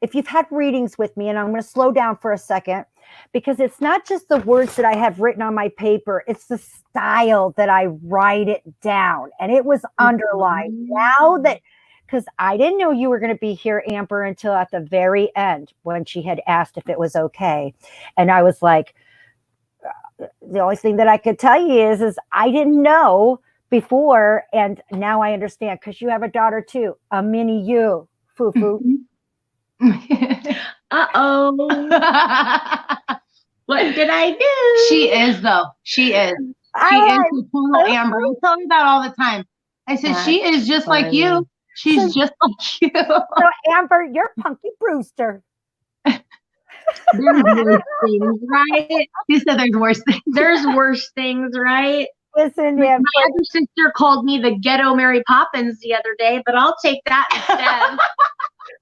if you've had readings with me, and I'm going to slow down for a second because it's not just the words that I have written on my paper, it's the style that I write it down, and it was underlined. Now that, because I didn't know you were going to be here, Amber, until at the very end when she had asked if it was okay, and I was like, the only thing that I could tell you is I didn't know before, and now I understand because you have a daughter too, a mini you, foo-foo. Uh-oh. What did I do? She is, though. She is. She is the total Amber. I tell her that all the time. I said, she is just like you. She's just like you. So, Amber, you're Punky Brewster. There's worse things, right? You said there's worse things. There's worse things, right? Listen, My other sister called me the ghetto Mary Poppins the other day, but I'll take that instead.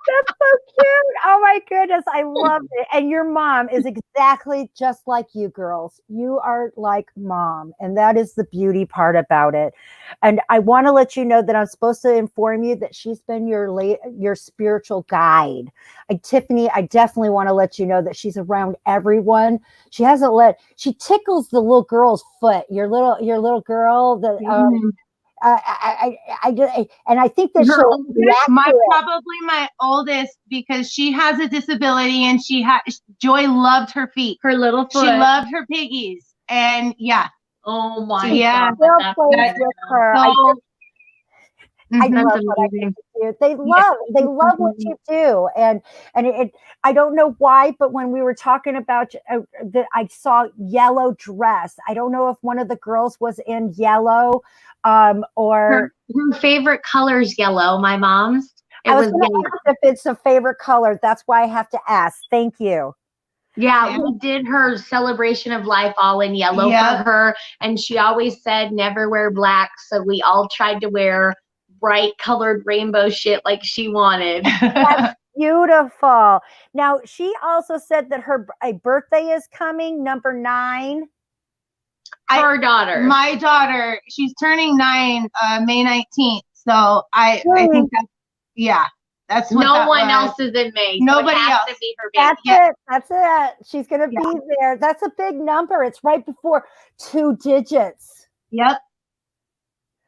That's so cute. Oh my goodness. I love it. And your mom is exactly just like you girls. You are like mom. And that is the beauty part about it. And I want to let you know that I'm supposed to inform you that she's been your spiritual guide. Tiffany, I definitely want to let you know that she's around everyone. She tickles the little girl's foot. Your little girl that I think that probably my oldest because she has a disability and Joy loved her feet. Her little foot. She loved her piggies. And yeah. Oh my Yeah. God. With her. So, I love That's what I amazing. do. They love what you do, and I don't know why, but when we were talking about I saw yellow dress. I don't know if one of the girls was in yellow, or Her favorite color is yellow. My mom's. It I was was going to yellow. ask if it's a favorite color. That's why I have to ask. Thank you. Yeah, we did her celebration of life all in yellow for her, and she always said never wear black. So we all tried to wear bright colored rainbow shit like she wanted. That's beautiful. Now she also said that a birthday is coming, number 9. Her daughter. My daughter, she's turning 9 May 19th. So I think that's what no one else is in May. Nobody so it has else. To be her baby. That's it. She's gonna be there. That's a big number. It's right before 2 digits. Yep.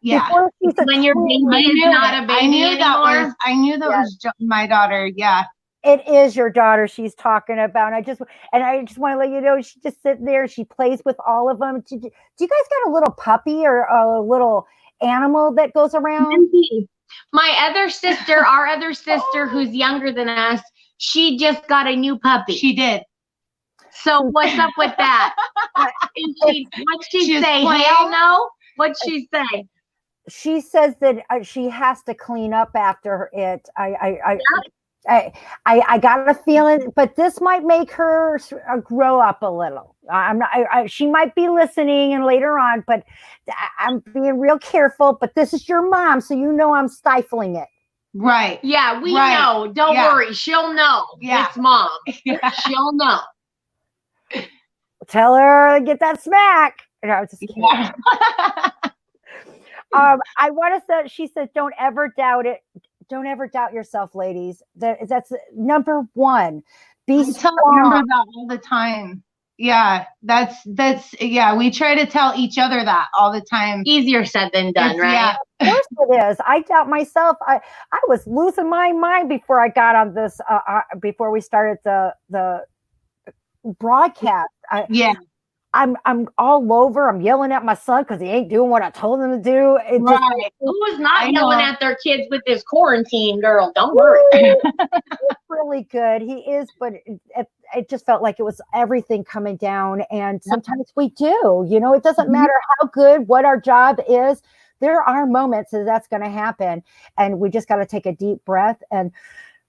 Yeah. When your baby is not a baby anymore. I knew that was my daughter. Yeah. It is your daughter she's talking about. I just want to let you know, she just sitting there. She plays with all of them. Do you guys got a little puppy or a little animal that goes around? My other sister, our other sister, who's younger than us, she just got a new puppy. She did. So what's up with that? What'd she say? Hell no. What'd she say? She says that she has to clean up after it. I got a feeling, but this might make her grow up a little. I'm not. She might be listening, and later on, but I'm being real careful. But this is your mom, so you know I'm stifling it. Right. Yeah, we know. Don't worry, she'll know. Yeah. It's mom. She'll know. Tell her to get that smack. No, I'm just kidding. I want to say, she said, don't ever doubt it. Don't ever doubt yourself, ladies. That's number 1. Be strong. Remember that all the time. Yeah, that's we try to tell each other that all the time. Easier said than done, right? Yeah, of course it is. I doubt myself. I was losing my mind before I got on this. Before we started the broadcast. I'm all over. I'm yelling at my son because he ain't doing what I told him to do. Who's not yelling at their kids with this quarantine, girl? Don't worry. He's really good. He is, but it just felt like it was everything coming down. And sometimes we do. It doesn't matter how good, what our job is. There are moments that that's going to happen. And we just got to take a deep breath. And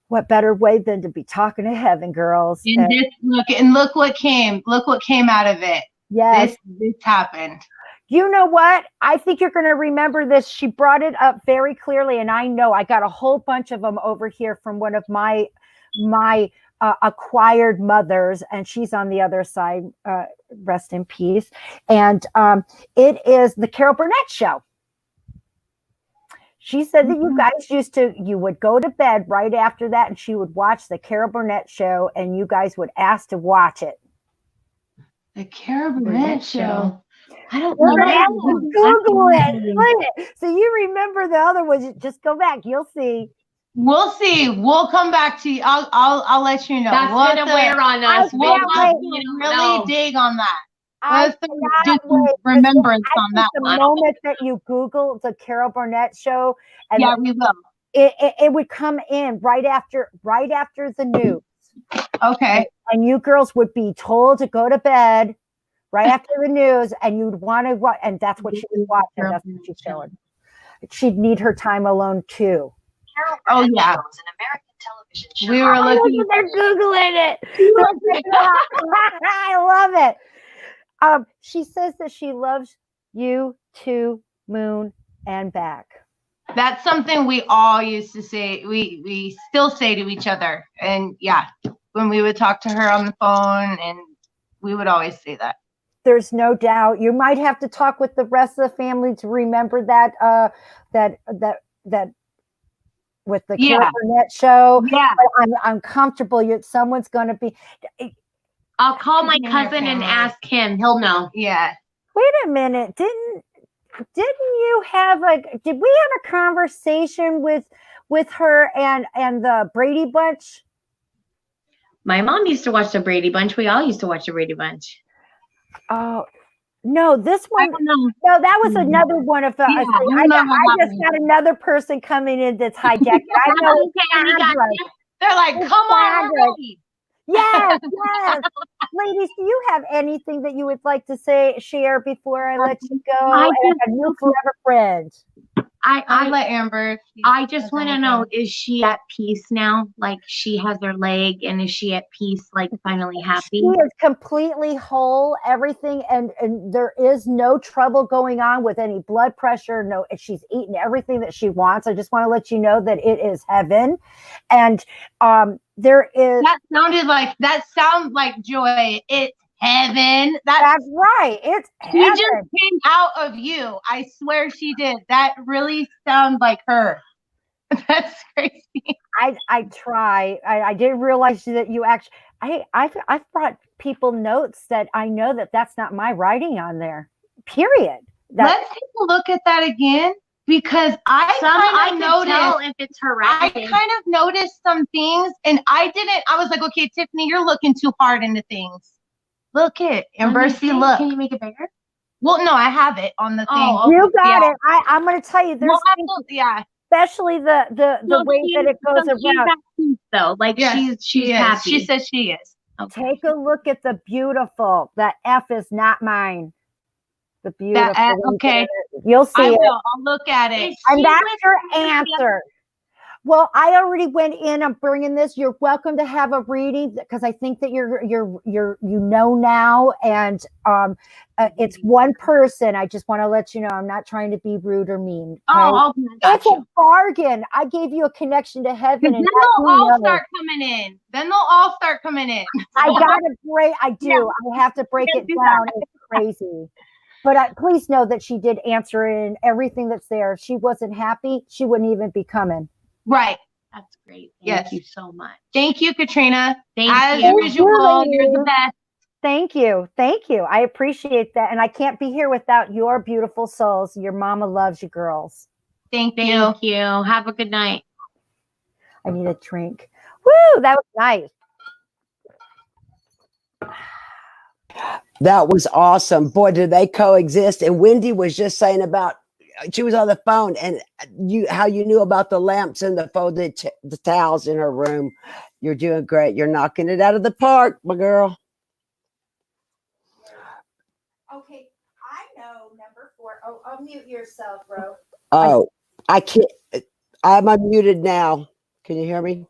what better way than to be talking to heaven, girls? Look what came out of it. Yes. This happened. You know what? I think you're going to remember this. She brought it up very clearly. And I know I got a whole bunch of them over here from one of my acquired mothers. And she's on the other side. Rest in peace. And it is the Carol Burnett Show. She said that you guys you would go to bed right after that and she would watch the Carol Burnett Show and you guys would ask to watch it. The Carol Burnett Show. I don't know. Google it. So you remember the other ones. Just go back. You'll see. We'll see. We'll come back to you. I'll let you know. That's gonna wear on us. We'll really dig on that. Let's do remembrance on that the one. The moment that you Google the Carol Burnett Show, and we will. It would come in right after the news. Okay. And you girls would be told to go to bed right after the news, and you'd want to watch, and that's what she was watching. That's what she's showing. She'd need her time alone too. Carol Burnett show is an American television show. We were looking. They're Googling it. I love it. She says that she loves you to moon and back. That's something we all used to say. We still say to each other. And when we would talk to her on the phone, and we would always say that. There's no doubt. You might have to talk with the rest of the family to remember that with the Carol Burnett Show. Yeah. I'm comfortable. Someone's going to be. I'll call my cousin and ask him. He'll know. Yeah. Wait a minute. Didn't you have did we have a conversation with her and the Brady Bunch? My mom used to watch the Brady Bunch. We all used to watch the Brady Bunch. Oh, No, this I one. don't know. No, that was another one of the. Yeah, I I, don't know got, how I that just went. got another person coming in that's hijacked. I know it's Okay, we got Sandra. They're like, It's come on, we're Sandra. ready. Yes, yes. Ladies, do you have anything that you would like to share before I let you go? I And a new forever friend. I let Amber. I just want to know, is she at peace now? Like she has her leg, and is she at peace, like finally happy? She is completely whole, everything, and there is no trouble going on with any blood pressure. No, she's eaten everything that she wants. I just want to let you know that it is heaven, and there is. That sounds like joy. It's heaven. That's right. It's She heaven. just came out of you. I swear she did. That really sounds like her. That's crazy. I try. I didn't realize that you actually. I've brought people notes that I know that that's not my writing on there. Period. Let's take a look at that again, because I kind of noticed if it's her I writing. kind of noticed some things, and I was like, okay, Tiffany, you're looking too hard into things. Look it, Amber, see, look. Can you make it bigger? Well, no, I have it on the thing. Oh, You got it. I'm going to tell you. There's things, yeah. especially the way that it goes She's around. at peace, though. Like Yes, she's happy. She says she is. Okay. Take a look at the beautiful. That F is not mine. The beautiful. Okay. You'll see I it. will. I'll look at it. And that's your answer. Well, I already went in. I'm bringing this. You're welcome to have a reading because I think that you're you know now, and it's one person. I just want to let you know I'm not trying to be rude or mean. Okay? Oh, It's a bargain. I gave you a connection to heaven, Then and they'll all start coming in. I gotta break. I do. Yeah. I have to break it down. It's crazy. But please know that she did answer it and everything that's there. If she wasn't happy, she wouldn't even be coming. Right. That's great. Yes. Thank you so much. Thank you, Katrina. Thank you. you. Usual, you're the best. Thank you. Thank you. I appreciate that. And I can't be here without your beautiful souls. Your mama loves you girls. Thank you. Thank you. Have a good night. I need a drink. Woo, that was nice. That was awesome. Boy, did they coexist. And Wendy was just saying about, she was on the phone, and how you knew about the lamps and the folded the towels in her room. You're doing great. You're knocking it out of the park, my girl. Okay, I know number 4. Oh, unmute yourself, bro. Oh, I can't. I'm unmuted now. Can you hear me?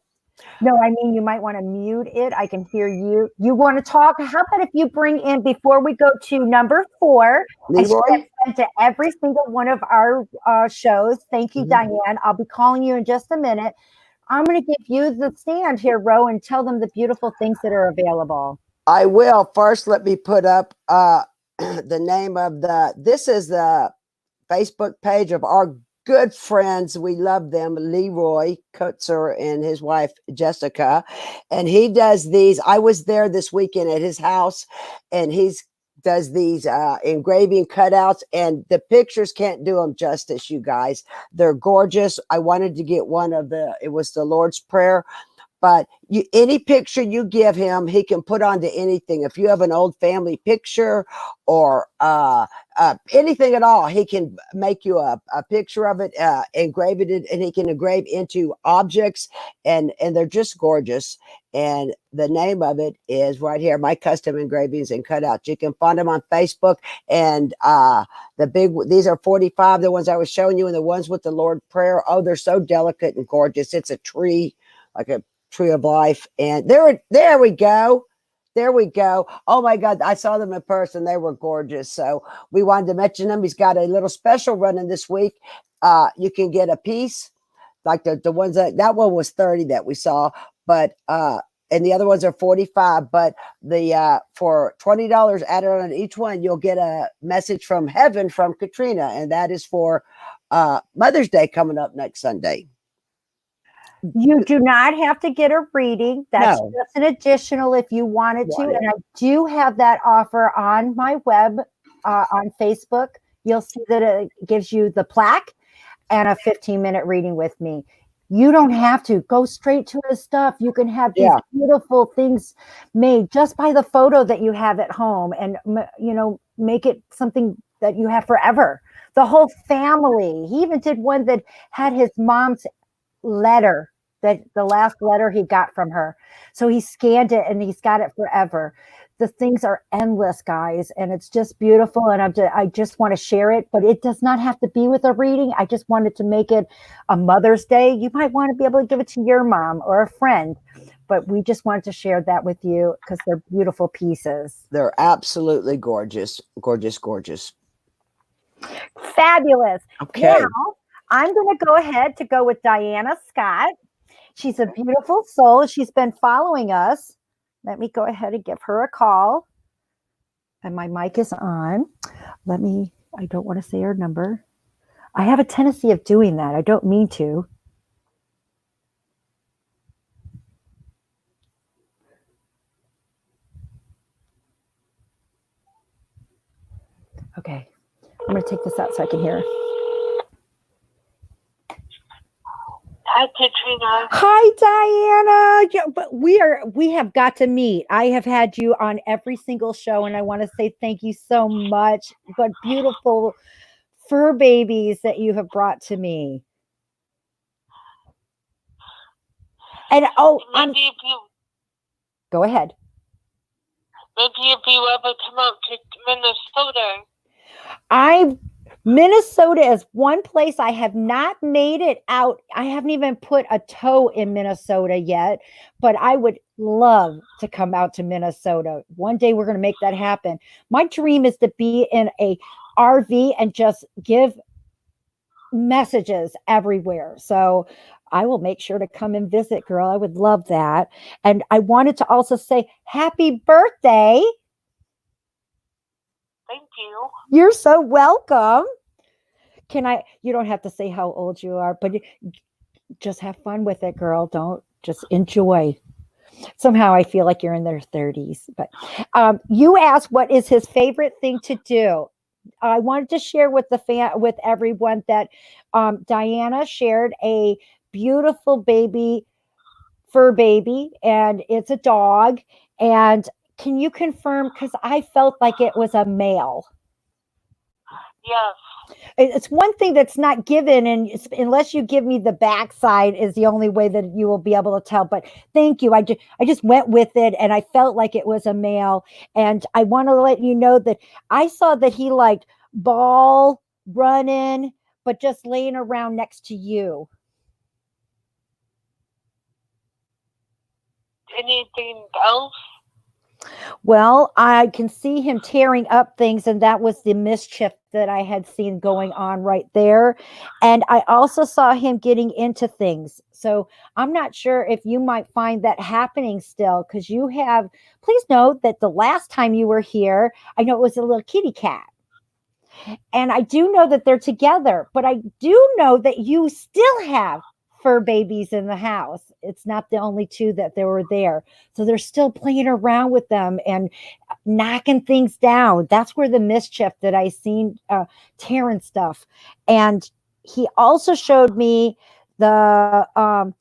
No, I mean, you might want to mute it. I can hear you. You want to talk? How about if you bring in, before we go to number 4, Leroy? I sent to every single one of our shows. Thank you, Diane. I'll be calling you in just a minute. I'm going to give you the stand here, Ro, and tell them the beautiful things that are available. I will. First, let me put up the name of this is the Facebook page of our good friends. We love them. Leroy Kutzer and his wife, Jessica. And he does these. I was there this weekend at his house, and does these engraving cutouts, and the pictures can't do them justice, you guys. They're gorgeous. I wanted to get one of it was the Lord's Prayer. But any picture you give him, he can put onto anything. If you have an old family picture or anything at all, he can make you a picture of it, engrave it, and he can engrave into objects, and they're just gorgeous. And the name of it is right here, My Custom Engravings and Cutouts. You can find them on Facebook. And these are 45, the ones I was showing you, and the ones with the Lord Prayer. Oh, they're so delicate and gorgeous. It's a tree, like a tree of life. And there we go. There we go. Oh my God. I saw them in person. They were gorgeous. So we wanted to mention them. He's got a little special running this week. You can get a piece like the ones that one was 30 that we saw, but, and the other ones are 45, but for $20 added on each one, you'll get a message from heaven from Katrina. And that is for Mother's Day coming up next Sunday. You do not have to get a reading. That's just an additional if you wanted to. Right. And I do have that offer on my web, on Facebook. You'll see that it gives you the plaque and a 15-minute reading with me. You don't have to go straight to the stuff. You can have these beautiful things made just by the photo that you have at home. And, make it something that you have forever. The whole family. He even did one that had his mom's letter, that the last letter he got from her. So he scanned it and he's got it forever. The things are endless, guys, and it's just beautiful. And I just want to share it, but it does not have to be with a reading. I just wanted to make it a Mother's Day. You might want to be able to give it to your mom or a friend, but we just wanted to share that with you because they're beautiful pieces. They're absolutely gorgeous, gorgeous, gorgeous. Fabulous. Okay. Now, I'm going to go ahead to go with Diana Scott. She's a beautiful soul. She's been following us. Let me go ahead and give her a call. And my mic is on. I don't want to say her number. I have a tendency of doing that. I don't mean to. Okay. I'm going to take this out so I can hear her. Hi, Katrina. Hi, Diana. Yeah, but we have got to meet. I have had you on every single show, and I want to say thank you so much. What beautiful fur babies that you have brought to me. And maybe if you go ahead. Maybe if you ever come out to Minnesota. Minnesota is one place I have not made it out. I haven't even put a toe in Minnesota yet, but I would love to come out to Minnesota. One day we're going to make that happen. My dream is to be in a RV and just give messages everywhere. So I will make sure to come and visit, girl. I would love that. And I wanted to also say happy birthday. Thank you. You're so welcome. You don't have to say how old you are, but just have fun with it, girl. Don't, just enjoy. Somehow I feel like you're in their 30s, but you asked what is his favorite thing to do. I wanted to share with with everyone that Diana shared a beautiful fur baby, and it's a dog. And can you confirm, because I felt like it was a male? Yes. It's one thing that's not given, and unless you give me the backside is the only way that you will be able to tell. But thank you. I just went with it, and I felt like it was a male. And I want to let you know that I saw that he liked ball running, but just laying around next to you. Anything else? Well, I can see him tearing up things, and that was the mischief that I had seen going on right there. And I also saw him getting into things. So I'm not sure if you might find that happening still, because please note that the last time you were here, I know it was a little kitty cat. And I do know that they're together, but I do know that you still have fur babies in the house. It's not the only two that they were there. So they're still playing around with them and knocking things down. That's where the mischief that I seen tearing stuff. And he also showed me because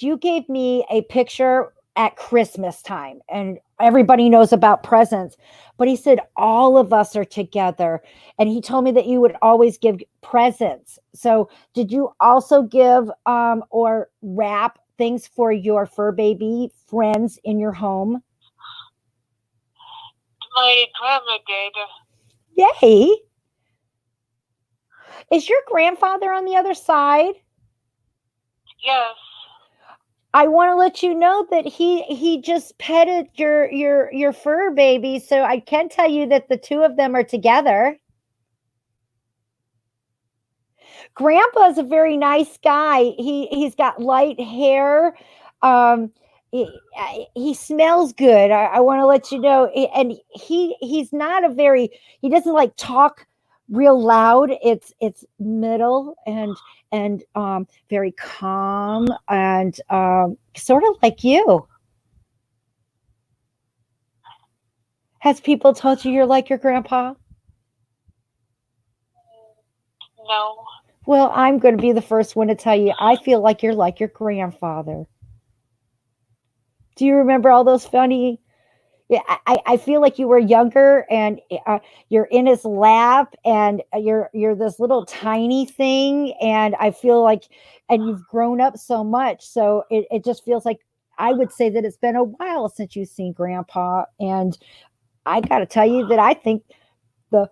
you gave me a picture at Christmas time, and everybody knows about presents, but he said all of us are together, and he told me that you would always give presents. So did you also give or wrap things for your fur baby friends in your home? My grandma did. Yay. Is your grandfather on the other side? Yes. I want to let you know that he just petted your fur baby, so I can tell you that the two of them are together. Grandpa's a very nice guy. He's got light hair. He smells good. I want to let you know, and he's not he doesn't like talk real loud. It's middle and very calm and sort of like you. Has people told you you're like your grandpa? No. Well, I'm going to be the first one to tell you, I feel like you're like your grandfather. Do you remember all those funny Yeah, I feel like you were younger, and you're in his lap, and you're this little tiny thing, and I feel like, and you've grown up so much, so it just feels like, I would say that it's been a while since you've seen Grandpa, and I got to tell you that I think the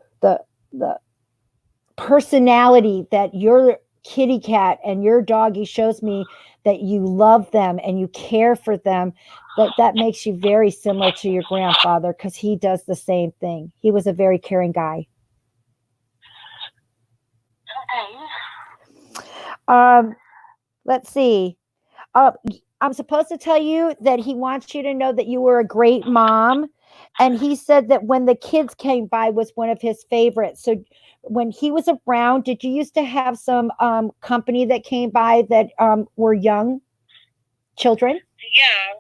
personality that your kitty cat and your doggy shows me, that you love them and you care for them, that makes you very similar to your grandfather, because he does the same thing. He was a very caring guy. Let's see. Uh, I'm supposed to tell you that he wants you to know that you were a great mom. And he said that when the kids came by was one of his favorites. So when he was around, did you used to have some company that came by that were young children? Yeah.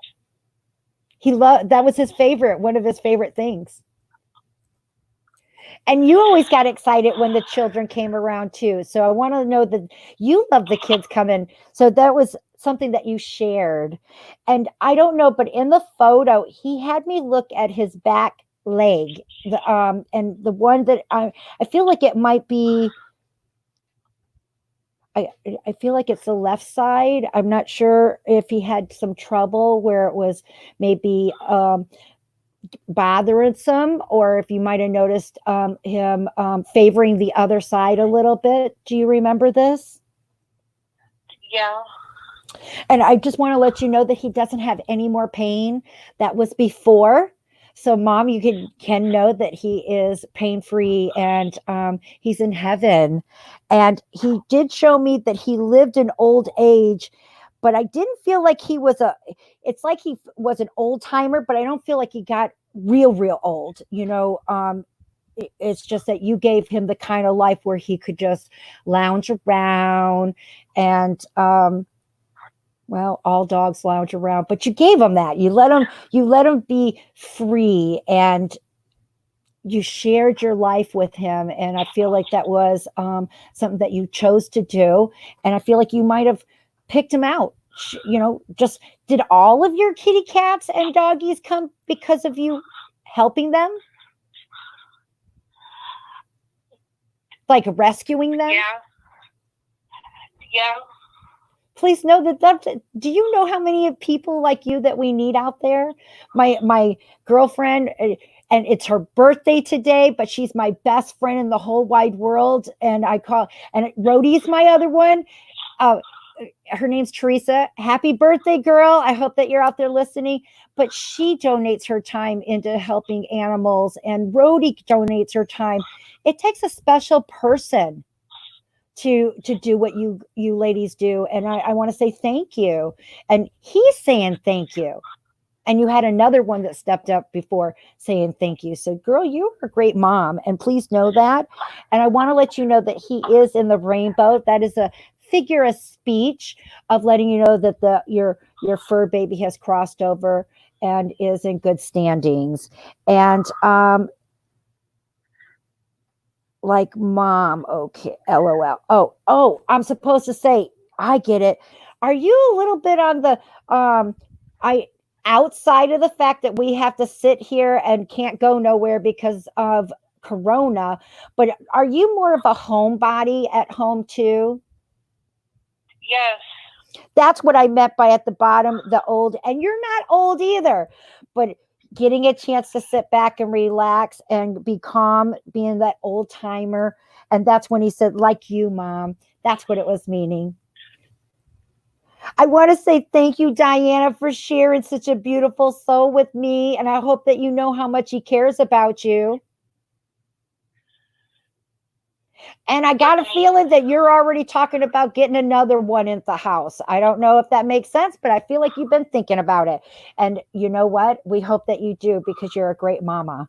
He loved, that was his favorite, one of his favorite things. And you always got excited when the children came around too. So I want to know that you love the kids coming. So that was something that you shared. And I don't know, but in the photo, he had me look at his back leg. And the one that I feel like it might be, I feel like it's the left side. I'm not sure if he had some trouble where it was maybe bothersome, or if you might have noticed him favoring the other side a little bit. Do you remember this? Yeah. And I just want to let you know that he doesn't have any more pain. That was before. So, Mom, you can know that he is pain free, and he's in heaven. And he did show me that he lived in old age, but I didn't feel like he was it's like he was an old timer, but I don't feel like he got real old. It's just that you gave him the kind of life where he could just lounge around, and well, all dogs lounge around, but you gave him that. You let him be free, and you shared your life with him. And I feel like that was something that you chose to do. And I feel like you might have picked him out. Just, did all of your kitty cats and doggies come because of you helping them? Like rescuing them? Yeah. Yeah. Please know that, do you know how many people like you that we need out there? My girlfriend, and it's her birthday today, but she's my best friend in the whole wide world. And Rhodey's my other one. Her name's Teresa. Happy birthday, girl. I hope that you're out there listening. But she donates her time into helping animals, and Rhodey donates her time. It takes a special person to do what you ladies do, and I want to say thank you. And he's saying thank you, and you had another one that stepped up before saying thank you. So, girl, you're a great mom, and please know that. And I want to let you know that he is in the rainbow. That is a figure of speech of letting you know that your fur baby has crossed over and is in good standings. And like, Mom, okay, LOL. Oh, I'm supposed to say, I get it. Are you a little bit on the outside of the fact that we have to sit here and can't go nowhere because of Corona, but are you more of a homebody at home too? Yes. That's what I meant by at the bottom, the old, and you're not old either, but getting a chance to sit back and relax and be calm, being that old timer. And that's when he said, like you, Mom. That's what it was meaning. I want to say thank you, Diana, for sharing such a beautiful soul with me. And I hope that you know how much he cares about you. And I got a feeling that you're already talking about getting another one in the house. I don't know if that makes sense, but I feel like you've been thinking about it. And you know what? We hope that you do, because you're a great mama.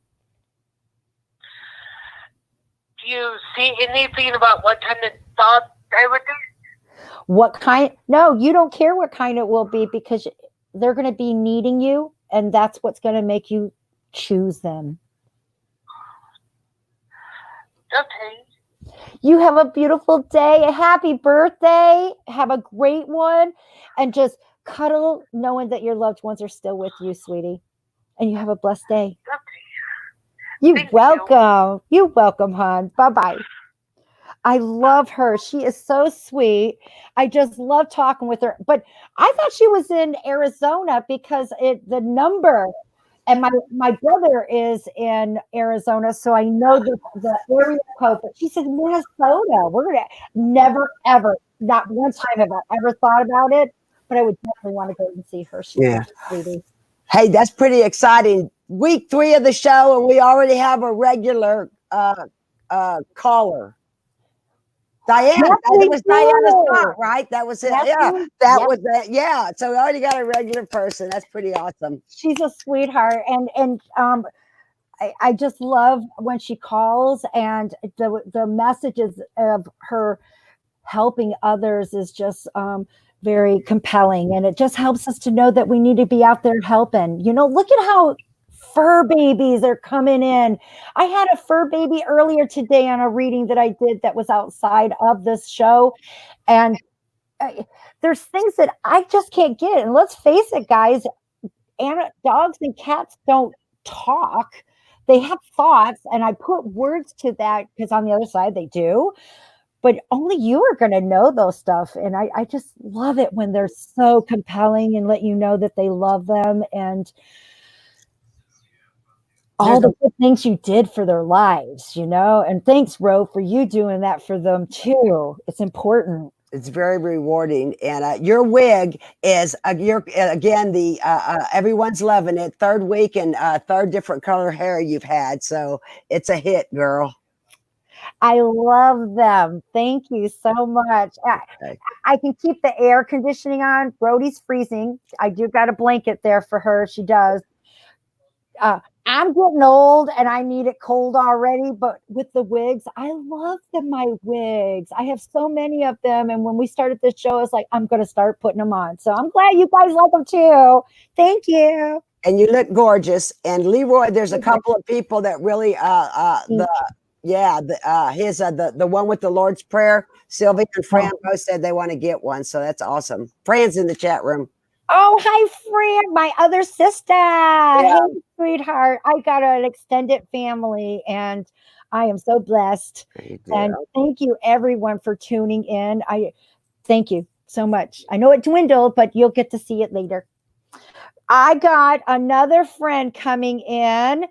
Do you see anything about what kind of dog I would do? What kind? No, you don't care what kind it will be, because they're going to be needing you, and that's what's going to make you choose them. Okay. You have a beautiful day. A happy birthday. Have a great one. And just cuddle knowing that your loved ones are still with you, sweetie. and you have a blessed day. Okay. You're Thank you. welcome. You're welcome, hon. Bye-bye. I love her. She is so sweet. I just love talking with her. But I thought she was in Arizona because the number, and my brother is in Arizona, so I know the area code. But she said Minnesota. We're gonna never ever, not one time have I ever thought about it. But I would definitely want to go and see her. She's Yeah. such a sweetie. Hey, that's pretty exciting. Week 3 of the show, and we already have a regular caller. Diane, Yes, that we was Diana's do. spot, right? That was it. Yes, Yeah, we- that yes. was it. Yeah, so we already got a regular person. That's pretty awesome. She's a sweetheart, and I just love when she calls, and the messages of her helping others is just very compelling, and it just helps us to know that we need to be out there helping. Look at how fur babies are coming in. I had a fur baby earlier today on a reading that I did that was outside of this show, and there's things that I just can't get. And let's face it, guys, dogs and cats don't talk. They have thoughts, and I put words to that because on the other side they do. But only you are going to know those stuff. And I just love it when they're so compelling and let you know that they love them and all the good things you did for their lives, And thanks, Ro, for you doing that for them too. It's important. It's very rewarding, and your wig is you're again the everyone's loving it. 3rd week and 3rd different color hair you've had, so it's a hit, girl. I love them. Thank you so much. I can keep the air conditioning on. Brody's freezing. I do got a blanket there for her. She does. I'm getting old and I need it cold already, but with the wigs, I love my wigs. I have so many of them. And when we started this show, I was like, I'm going to start putting them on. So I'm glad you guys like them too. Thank you. And you look gorgeous. And Leroy, there's a couple of people that really, the one with the Lord's Prayer, Sylvia and Fran both said they want to get one. So that's awesome. Fran's in the chat room. Oh, hi, Fran, my other sister. Yeah. Hey, sweetheart. I got an extended family, and I am so blessed. And thank you, everyone, for tuning in. Thank you so much. I know it dwindled, but you'll get to see it later. I got another friend coming in.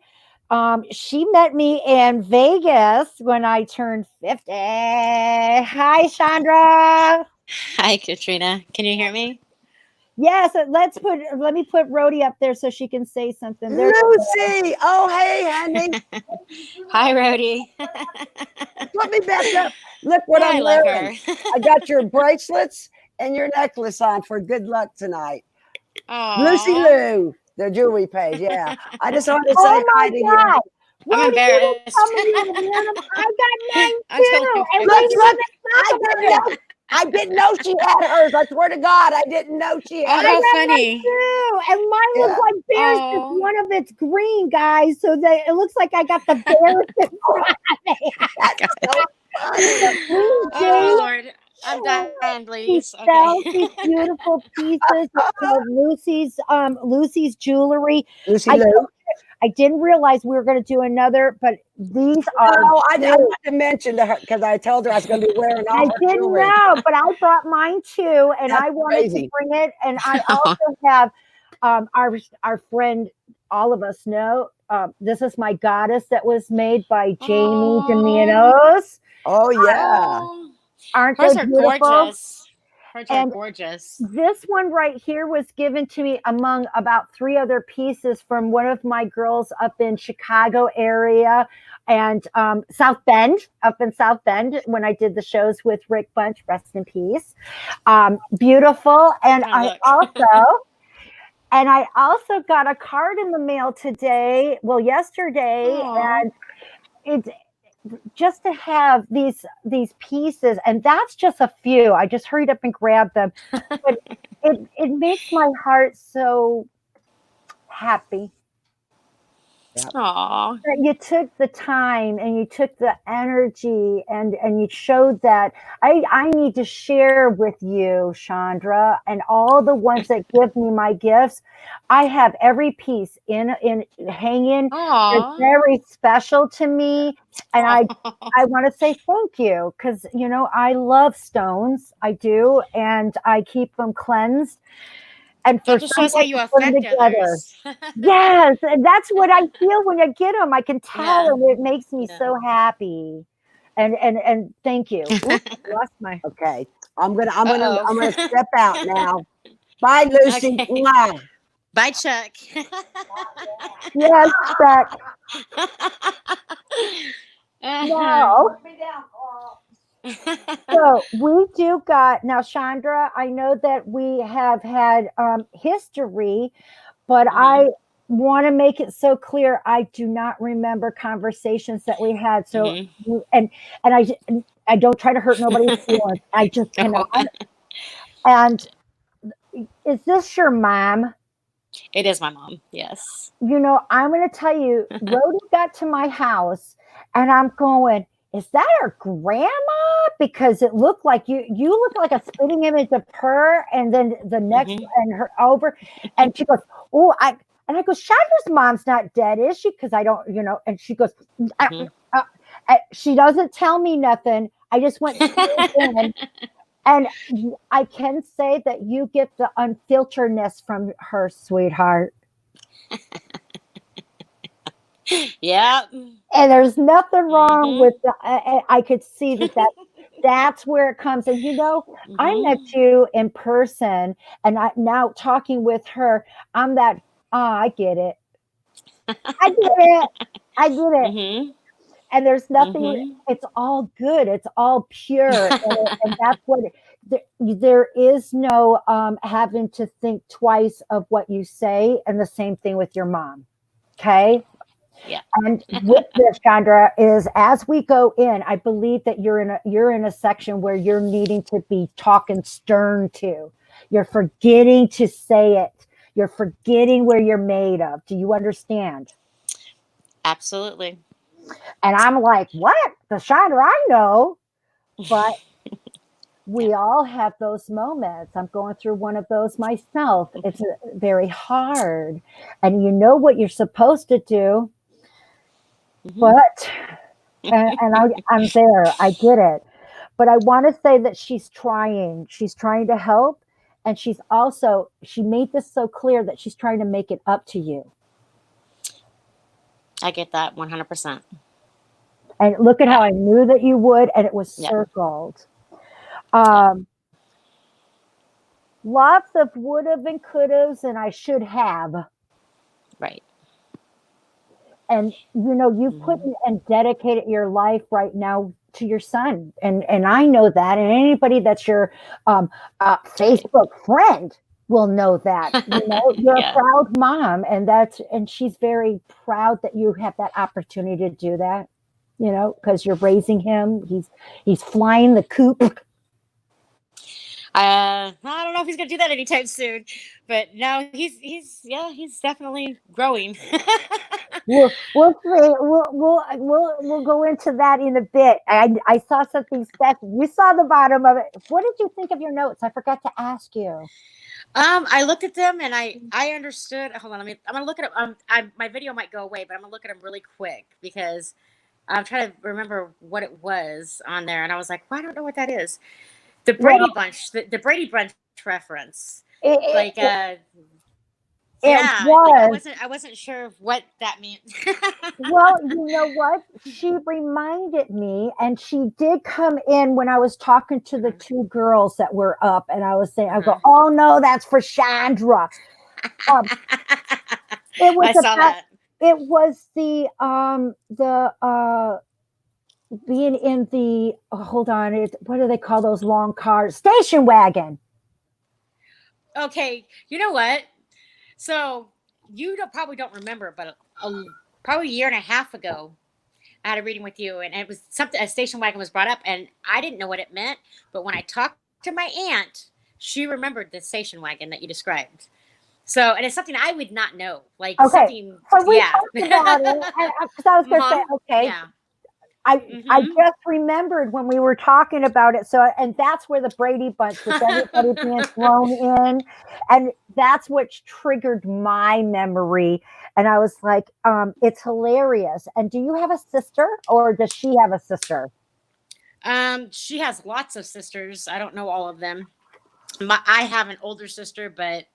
She met me in Vegas when I turned 50. Hi, Chandra. Hi, Katrina. Can you hear me? Yes, let me put Rhodey up there so she can say something. There's Lucy. Oh, hey, honey. Hi, Rhodey. Let me back up. Look what I'm wearing. I got your bracelets and your necklace on for good luck tonight. Aww. Lucy Lou, the jewelry page. Yeah. I just wanted to say hi to you. I'm embarrassed. I got mine I'm too. totally Look, I didn't know she had hers. I swear to God, I didn't know she had hers. How funny. Too. And mine looks like bears. One of it's green, guys. So it looks like I got the bears in front of me. That's so funny. Oh, Lord. I'm dying, please. She sells these beautiful pieces of Lucy's jewelry. Lucy Lou. I didn't realize we were going to do another, but these are. No, I wanted to mention to her because I told her I was going to be wearing all her didn't jewelry. know, but I brought mine too, and That's I wanted crazy. to bring it. And I also have our friend. All of us know this is my goddess that was made by Jamie Domino's. Oh yeah, aren't hers they are beautiful? Gorgeous. Hers are gorgeous. This one right here was given to me among about 3 other pieces from one of my girls up in Chicago area and South Bend, when I did the shows with Rick Bunch, rest in peace. Beautiful. And I also got a card in the mail yesterday. Aww. And it's just to have these pieces, and that's just a few. I just hurried up and grabbed them, but it makes my heart so happy. Aw. You took the time and you took the energy and you showed that I need to share with you, Chandra, and all the ones that give me my gifts. I have every piece in hanging. It's Aw. very special to me. And Aw. I want to say thank you because, I love stones. I do. And I keep them cleansed. And for That just shows how someone you to put them affect together. others. Yes, and that's what I feel when I get them. I can tell, Yeah. and it makes me Yeah. so happy. And thank you. Oops, I lost my. Okay. I'm gonna Uh-oh. step out now. Bye, Lucy. Okay. Mwah. Bye, Chuck. Yes, Chuck. Uh-huh. No. So we do got now, Chandra. I know that we have had history, but I Mhm. want to make it so clear. I do not remember conversations that we had. So Mhm. and I don't try to hurt nobody's feelings. I just cannot. Oh, And is this your mom? it is my mom. Yes. I'm going to tell you, Rhoda got to my house and I'm going, is that her grandma? Because it looked like you look like a spitting image of her and then the next Mhm. and her over. And she goes, oh, and I go, Chandra's mom's not dead, is she? Because I don't, and she goes, Mhm. she doesn't tell me nothing. I just went straight in. And I can say that you get the unfilteredness from her, sweetheart. Yeah. And there's nothing wrong Mhm. with I could see that's where it comes. And I met Mhm. you in person, and now talking with her, I'm that. I get it. I get it. I get it. Mhm. And there's nothing. Mhm. It's all good. It's all pure, and that's what. There is no having to think twice of what you say, and the same thing with your mom. Okay. Yeah. And with this, Chandra, is as we go in, I believe that you're in a section where you're needing to be talking stern to. You're forgetting to say it. You're forgetting where you're made of. Do you understand? Absolutely. And I'm like, what? The Chandra I know, but Yeah. we all have those moments. I'm going through one of those myself. It's very hard, and you know what you're supposed to do, Mhm. but I'm there. I get it. But I want to say that she's trying. She's trying to help. And she made this so clear that she's trying to make it up to you. I get that 100%. And look at Yeah. how I knew that you would, and it was Yeah. circled. Yeah. Lots of would have and could haves, and I should have. Right. And you put Mhm. and dedicated your life right now to your son, and I know that, and anybody that's your Facebook friend will know that. You're a Yeah. proud mom, and she's very proud that you have that opportunity to do that. Because you're raising him. He's flying the coop. I don't know if he's gonna do that anytime soon, but no, he's definitely growing. We'll see. We'll go into that in a bit. I saw something special. You saw the bottom of it. What did you think of your notes? I forgot to ask you. I looked at them and I understood. Hold on, I'm gonna look at them. My video might go away, but I'm gonna look at them really quick because I'm trying to remember what it was on there, and I was like, well, I don't know what that is. The Brady Well, Bunch, the Brady Bunch reference, it like it, it yeah, like was. I wasn't sure what that meant. Well, you know what? She reminded me, and she did come in when I was talking to the Uh-huh. two girls that were up, and I was saying, I go, Uh-huh. oh no, that's for Chandra. Um, it was I saw about. that. It was the being in the hold on, what do they call those long cars? Station wagon. Okay, you know what? So you probably don't remember, but probably a year and a half ago, I had a reading with you, and it was something. A station wagon was brought up, and I didn't know what it meant. But when I talked to my aunt, she remembered the station wagon that you described. So, and it's something I would not know. Like Okay. something, So we yeah. talked about it, because I was going to say, Mom, okay, yeah. I Mhm. just remembered when we were talking about it. So, and that's where the Brady Bunch, with everybody being thrown in, and that's what triggered my memory. And I was like, it's hilarious. And do you have a sister, or does she have a sister? She has lots of sisters. I don't know all of them. I have an older sister, but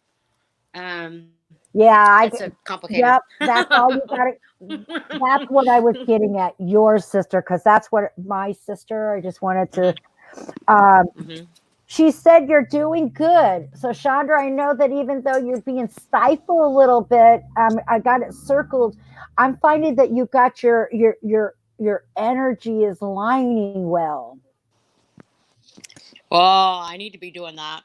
um, Yeah, it's a complicated. yep, that's all you got to. That's what I was getting at, your sister, because that's what my sister. I just wanted to. Um, Mhm. she said you're doing good. So Chandra, I know that even though you're being stifled a little bit, I got it circled. I'm finding that you got your energy is lining well. Well, I need to be doing that.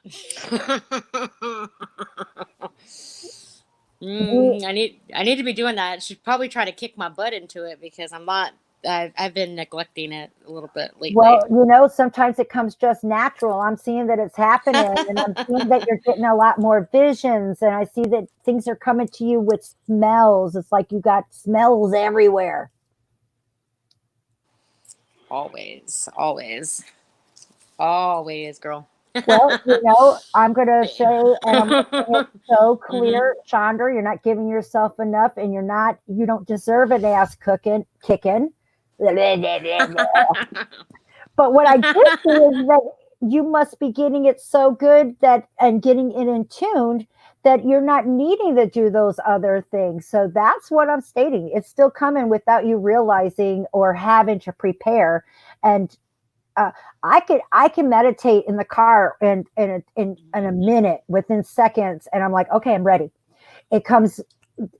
We, I need to be doing that. I should probably try to kick my butt into it because I'm not. I've been neglecting it a little bit lately. well, sometimes it comes just natural. I'm seeing that it's happening, and I'm seeing that you're getting a lot more visions, and I see that things are coming to you with smells. It's like you got smells everywhere. Always, always, always, girl. Well, I'm going to say, and I'm going to say it so Mhm. clear, Chandra, you're not giving yourself enough, and you don't deserve an ass kicking. But what I did see is that you must be getting it so good that, and getting it in tuned, that you're not needing to do those other things. So that's what I'm stating. It's still coming without you realizing or having to prepare. And uh, I can meditate in the car in a minute, within seconds, and I'm like, okay, I'm ready. It comes.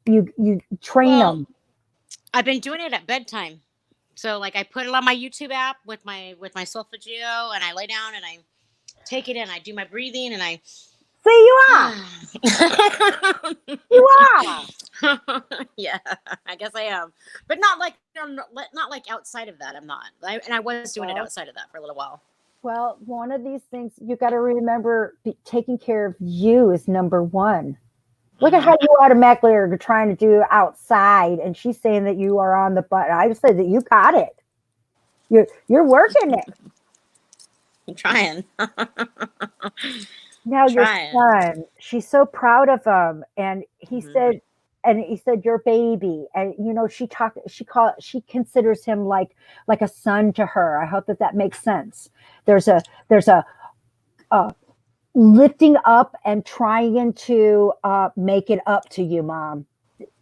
You train Well, them. I've been doing it at bedtime. So like I put it on my YouTube app with my solfeggio, and I lay down and I take it in. I do my breathing and I. See, you are. You are. Yeah, I guess I am, but not like not like outside of that. I'm not. And I was doing it Well, outside of that for a little while. well, one of these things you got to remember: taking care of you is number one. Look at Hmm. how you automatically are trying to do outside, and she's saying that you are on the button. I would say that you got it. You're working it. I'm trying. Now your Trying. son, she's so proud of him, and Hmm. he said your baby, and she considers him like a son to her. I hope that makes sense. There's a lifting up and trying to make it up to you, mom.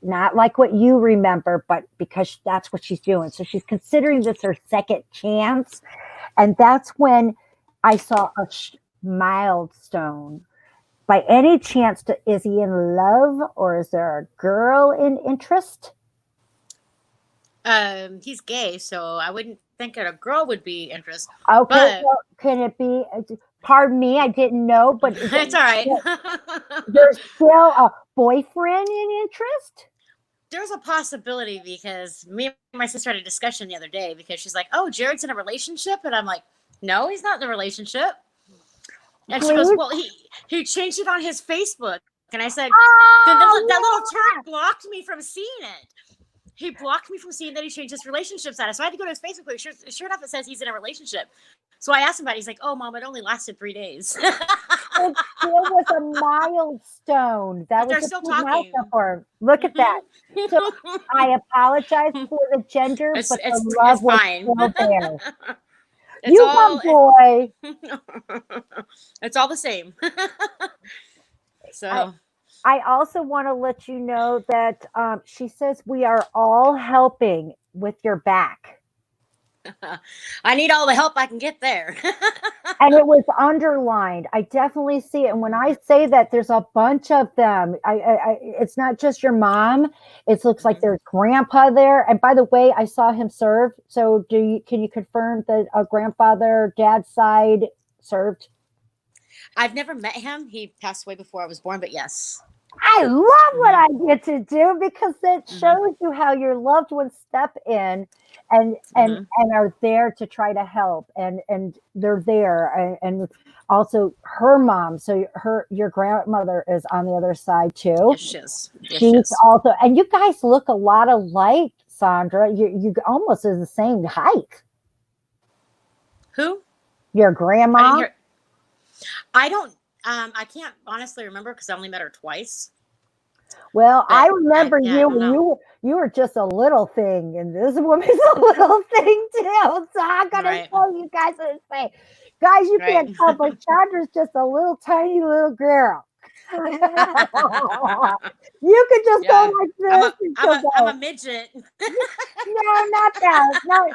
Not like what you remember, but because that's what she's doing. So she's considering this her second chance, and that's when I saw a milestone. By any chance, is he in love, or is there a girl in interest? He's gay, so I wouldn't think that a girl would be interested. Okay, But well, can it be? Pardon me, I didn't know, but it's all right. there's still a boyfriend in interest? There's a possibility because me and my sister had a discussion the other day because she's like, "Oh, Jared's in a relationship," and I'm like, "No, he's not in a relationship." And she goes, Please. "Well, he changed it on his Facebook," and I said, "Then Oh, that little turd blocked me from seeing it. He blocked me from seeing that he changed his relationship status. So I had to go to his Facebook page. Sure enough, it says he's in a relationship. So I asked him about it. He's like, "Oh, mom, it only lasted 3 days." it still was a milestone. That But was they're a still big milestone talking. for him. Look at that. So I apologize for the gender, but the love It's was fine. still there. It's You all got boy. it's all the same. I, So I also want to let you know that she says we are all helping with your back. I need all the help I can get there. And it was underlined. I definitely see it. And when I say that, there's a bunch of them. It's not just your mom. It looks like there's grandpa there. And by the way, I saw him serve. So can you confirm that a grandfather, dad's side served? I've never met him. He passed away before I was born, but yes. I love what I get to do because it shows you how your loved ones step in and are there to try to help and they're there and also her mom, so your grandmother is on the other side too. Yes, she is. Yes, she She's is. also, and you guys look a lot alike, Sandra. You almost is the same height. Who? Your I didn't grandma. hear. I don't. I can't honestly remember because I only met her twice. Well, I But remember yeah, I you don't when know. you were just a little thing, and this woman's a little thing too. So I'm gonna Right. show you guys what to say. Guys, you Right. can't tell, but Chandra's just a little tiny little girl. You could just Yeah. go like this and she'll I'm a go. midget. No, not that. No,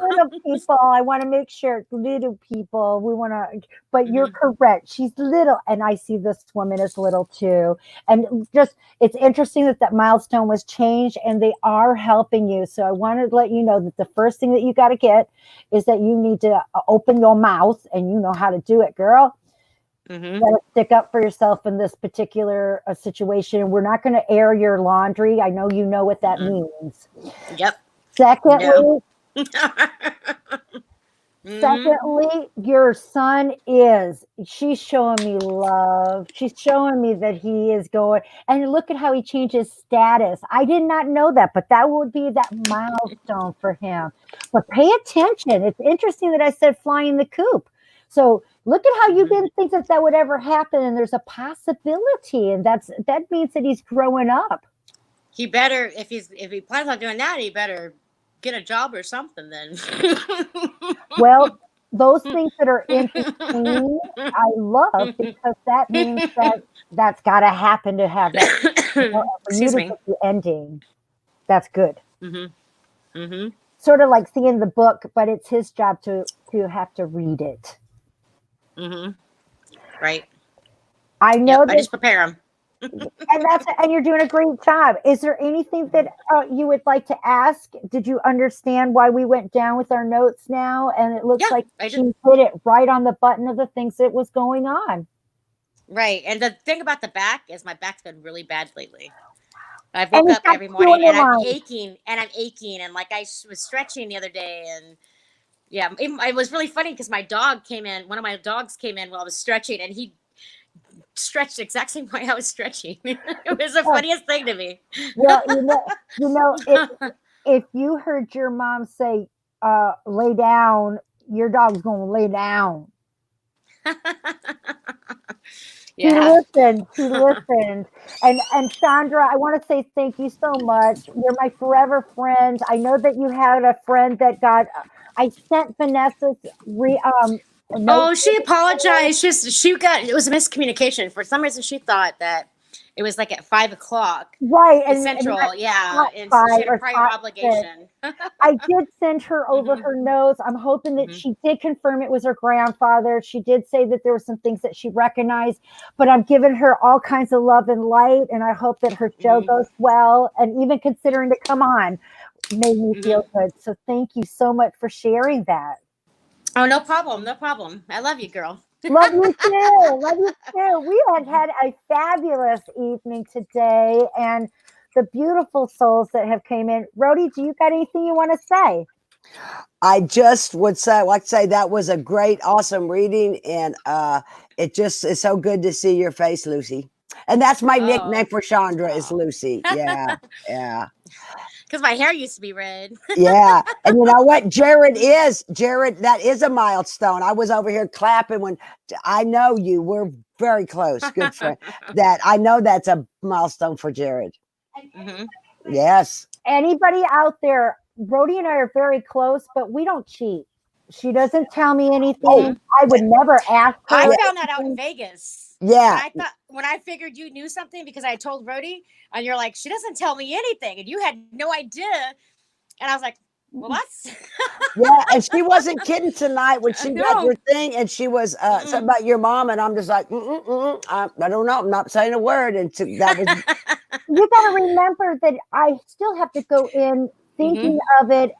little people. I want to make sure little people. We want to, but you're correct. She's little, and I see this woman as little too. And just, it's interesting that that milestone was changed, and they are helping you. So I wanted to let you know that the first thing that you got to get is that you need to open your mouth, and you know how to do it, girl. You got to stick up for yourself in this particular situation. We're not going to air your laundry. I know you know what that means. Yep. Secondly, Mhm. Secondly, your son she's showing me love. She's showing me that he is going, and look at how he changes status. I did not know that, but that would be that milestone for him. But pay attention. It's interesting that I said flying the coop. So look at how you didn't think that that would ever happen, and there's a possibility, and that means that he's growing up. He better, if he plans on doing that, he better get a job or something then. Well, those things that are in between, I love because that means that that's got to happen to have that. For you Excuse to me. get the ending, that's good. Mm-hmm. Sort of like seeing the book, but it's his job to have to read it. Right. I know Yep, that, I just prepare him. and you're doing a great job. Is there anything that you would like to ask? Did you understand why we went down with our notes now? And it looks Yeah, like I she did. hit it right on the button of the things that was going on. Right. And the thing about the back is my back's been really bad lately. I And woke it's up got every two morning and I'm underlines. aching and like I was stretching the other day and yeah, it was really funny because my dog came in. One of my dogs came in while I was stretching and he stretched the exact same way I was stretching. It was the Oh, funniest thing to me. well, if you heard your mom say, lay down, your dog's going to lay down. Yeah. She listened. And Chandra, I want to say thank you so much. You're my forever friend. I know that you had a friend that I sent Vanessa's note. Oh, she apologized. It was a miscommunication. For some reason, she thought that it was like at 5 o'clock Right, in and Central. Yeah, not and so she five had a or prior five, six. obligation. I did send her over her notes. I'm hoping that she did confirm it was her grandfather. She did say that there were some things that she recognized, but I'm giving her all kinds of love and light, and I hope that her show goes well. And even considering to come on made me feel good. So thank you so much for sharing that. Oh, no problem. No problem. I love you, girl. Love you too. Love you too. We have had a fabulous evening today, and the beautiful souls that have came in. Rhodey, do you got anything you want to say? I just would say, like say, that was a great, awesome reading, and it just is so good to see your face, Lucy. And that's my nickname for Chandra is Lucy. Yeah, yeah. Because my hair used to be red. Yeah. And you know what? Jared, that is a milestone. I was over here clapping when I know you. We're very close. Good friend. That I know that's a milestone for Jared. Yes. Anybody out there, Rhodey and I are very close, but we don't cheat. She doesn't tell me anything. I would never ask her. I found that out in Vegas. Yeah. When I figured you knew something because I told Rhodey, and you're like, she doesn't tell me anything, and you had no idea. And I was like, well, that's yeah. And she wasn't kidding tonight when she got your thing, and she was something about your mom, and I'm just like, I don't know. I'm not saying a word. And that was. You got to remember that I still have to go in thinking of it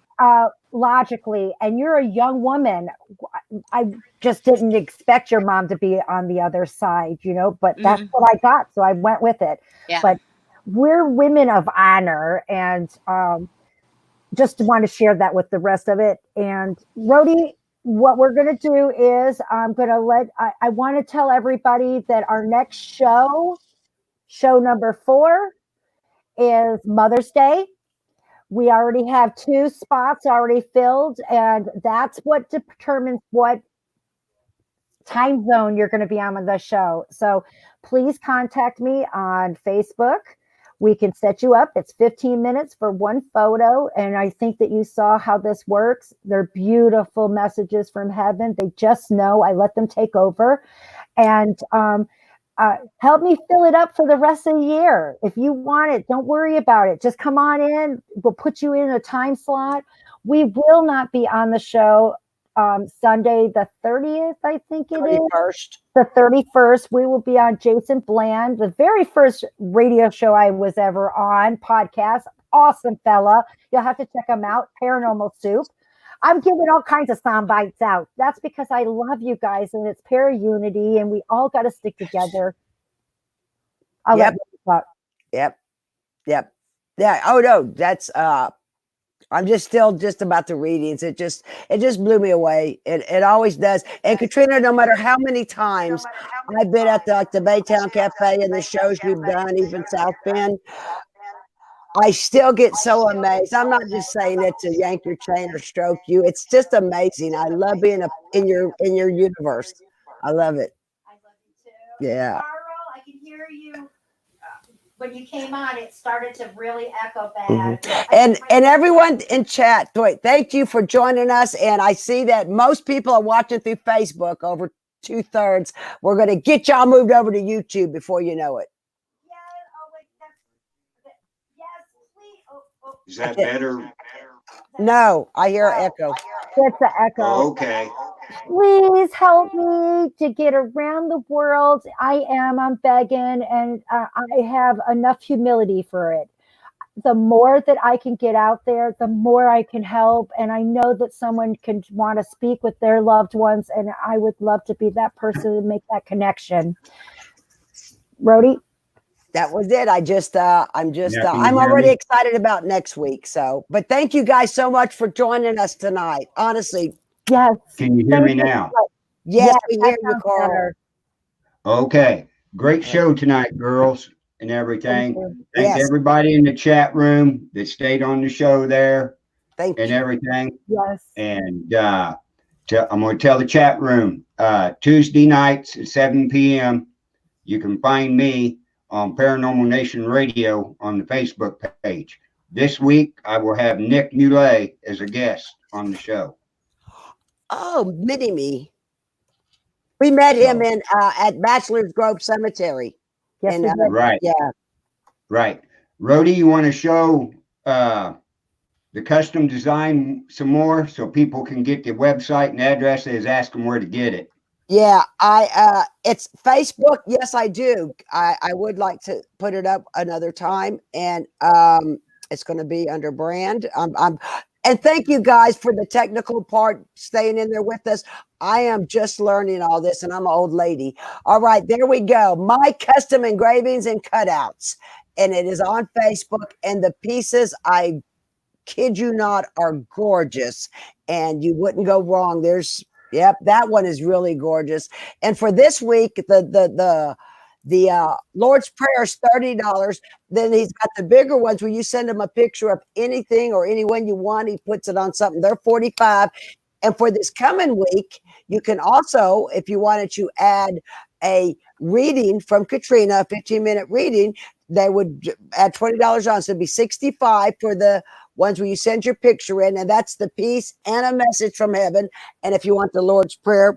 logically, and you're a young woman. I just didn't expect your mom to be on the other side, but that's Mhm. what I got. So I went with it. Yeah. But we're women of honor, and just want to share that with the rest of it. And Rhodey, what we're going to do is I'm going to I want to tell everybody that our next show number 4, is Mother's Day. We already have 2 spots already filled, and that's what determines what time zone you're going to be on the show. So please contact me on Facebook. We can set you up. It's 15 minutes for one photo. And I think that you saw how this works. They're beautiful messages from heaven. They just know. I let them take over. And help me fill it up for the rest of the year. If you want it, don't worry about it. Just come on in. We'll put you in a time slot. We will not be on the show Sunday the 30th, I think it is. 31st. The 31st. We will be on Jason Bland, the very first radio show I was ever on, podcast. Awesome fella. You'll have to check him out. Paranormal Soup. I'm giving all kinds of sound bites out. That's because I love you guys, and it's para unity, and we all got to stick together. I'll let you talk. Yep. Yeah. Oh no, that's I'm still about the readings. It just blew me away. It always does. And Katrina, no matter how many times I've been at the Baytown Cafe and the shows you've done, even South Bend, I still get so amazed. I'm not just saying it to yank your chain or stroke you. It's just amazing. I love being in your universe. I love it. I love you too. Yeah. Carl, I can hear you. When you came on, it started to really echo back. And everyone in chat, thank you for joining us. And I see that most people are watching through Facebook, over 2/3. We're going to get y'all moved over to YouTube before you know it. Is that better? No, I hear an echo. It's the echo. Oh, okay. Please help me to get around the world. I'm begging, and I have enough humility for it. The more that I can get out there, the more I can help. And I know that someone can want to speak with their loved ones, and I would love to be that person to make that connection. Rhodey? That was it. I'm hear already me? excited about next week. So, but thank you guys so much for joining us tonight. Honestly. Yes. Can you hear me now? Yes, we that hear you, sounds Carl. better. Okay. Great show tonight, girls and everything. Thank Yes. everybody in the chat room that stayed on the show there Thank and you. everything. Yes. And I'm going to tell the chat room Tuesday nights at 7 p.m. You can find me on Paranormal Nation Radio on the Facebook page. This week, I will have Nick Muley as a guest on the show. Oh, mini-me. We met him in at Bachelor's Grove Cemetery. Yes, And, we did. Right. Yeah. Right. Rhodey, you want to show the custom design some more so people can get the website and addresses, ask them where to get it? Yeah, it's Facebook. Yes, I do. I would like to put it up another time, and it's going to be under brand. And thank you guys for the technical part, staying in there with us. I am just learning all this, and I'm an old lady. All right, there we go. My custom engravings and cutouts, and it is on Facebook. And the pieces, I kid you not, are gorgeous, and you wouldn't go wrong. Yep, that one is really gorgeous. And for this week, the Lord's Prayer is $30. Then he's got the bigger ones where you send him a picture of anything or anyone you want. He puts it on something. They're $45. And for this coming week, you can also, if you wanted to add a reading from Katrina, a 15-minute reading, they would add $20 on. So it'd be $65 for the ones where you send your picture in, and that's the piece and a message from heaven. And if you want the Lord's Prayer,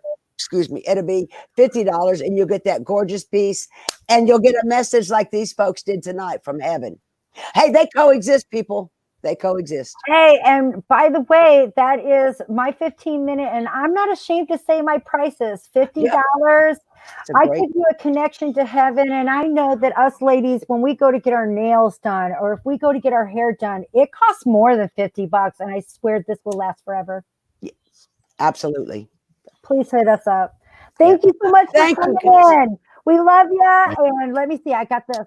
it'll be $50, and you'll get that gorgeous piece, and you'll get a message like these folks did tonight from heaven. Hey, they coexist, people. They coexist. Hey, and by the way, that is my 15-minute, and I'm not ashamed to say my price is $50. Yeah. I give you a connection to heaven, and I know that us ladies, when we go to get our nails done, or if we go to get our hair done, it costs more than $50, and I swear this will last forever. Yes, absolutely. Please hit us up. Thank you so much Thank for you, coming in. We love you. And let me see. I got this.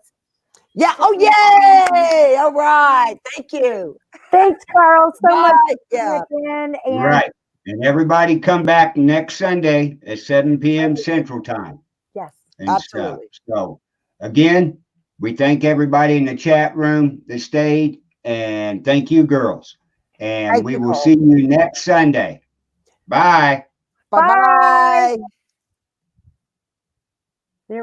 Yeah. Oh, yay. All right. Thank you. Thanks, Carl, so much. Bye. Yeah. Again, and Right. And everybody come back next Sunday at 7 p.m. Central Time. yes, And Absolutely. stuff. So again, we thank everybody in the chat room that stayed, and thank you, girls. And Thank we you, will Cole. see you next Sunday. Bye. Bye-bye.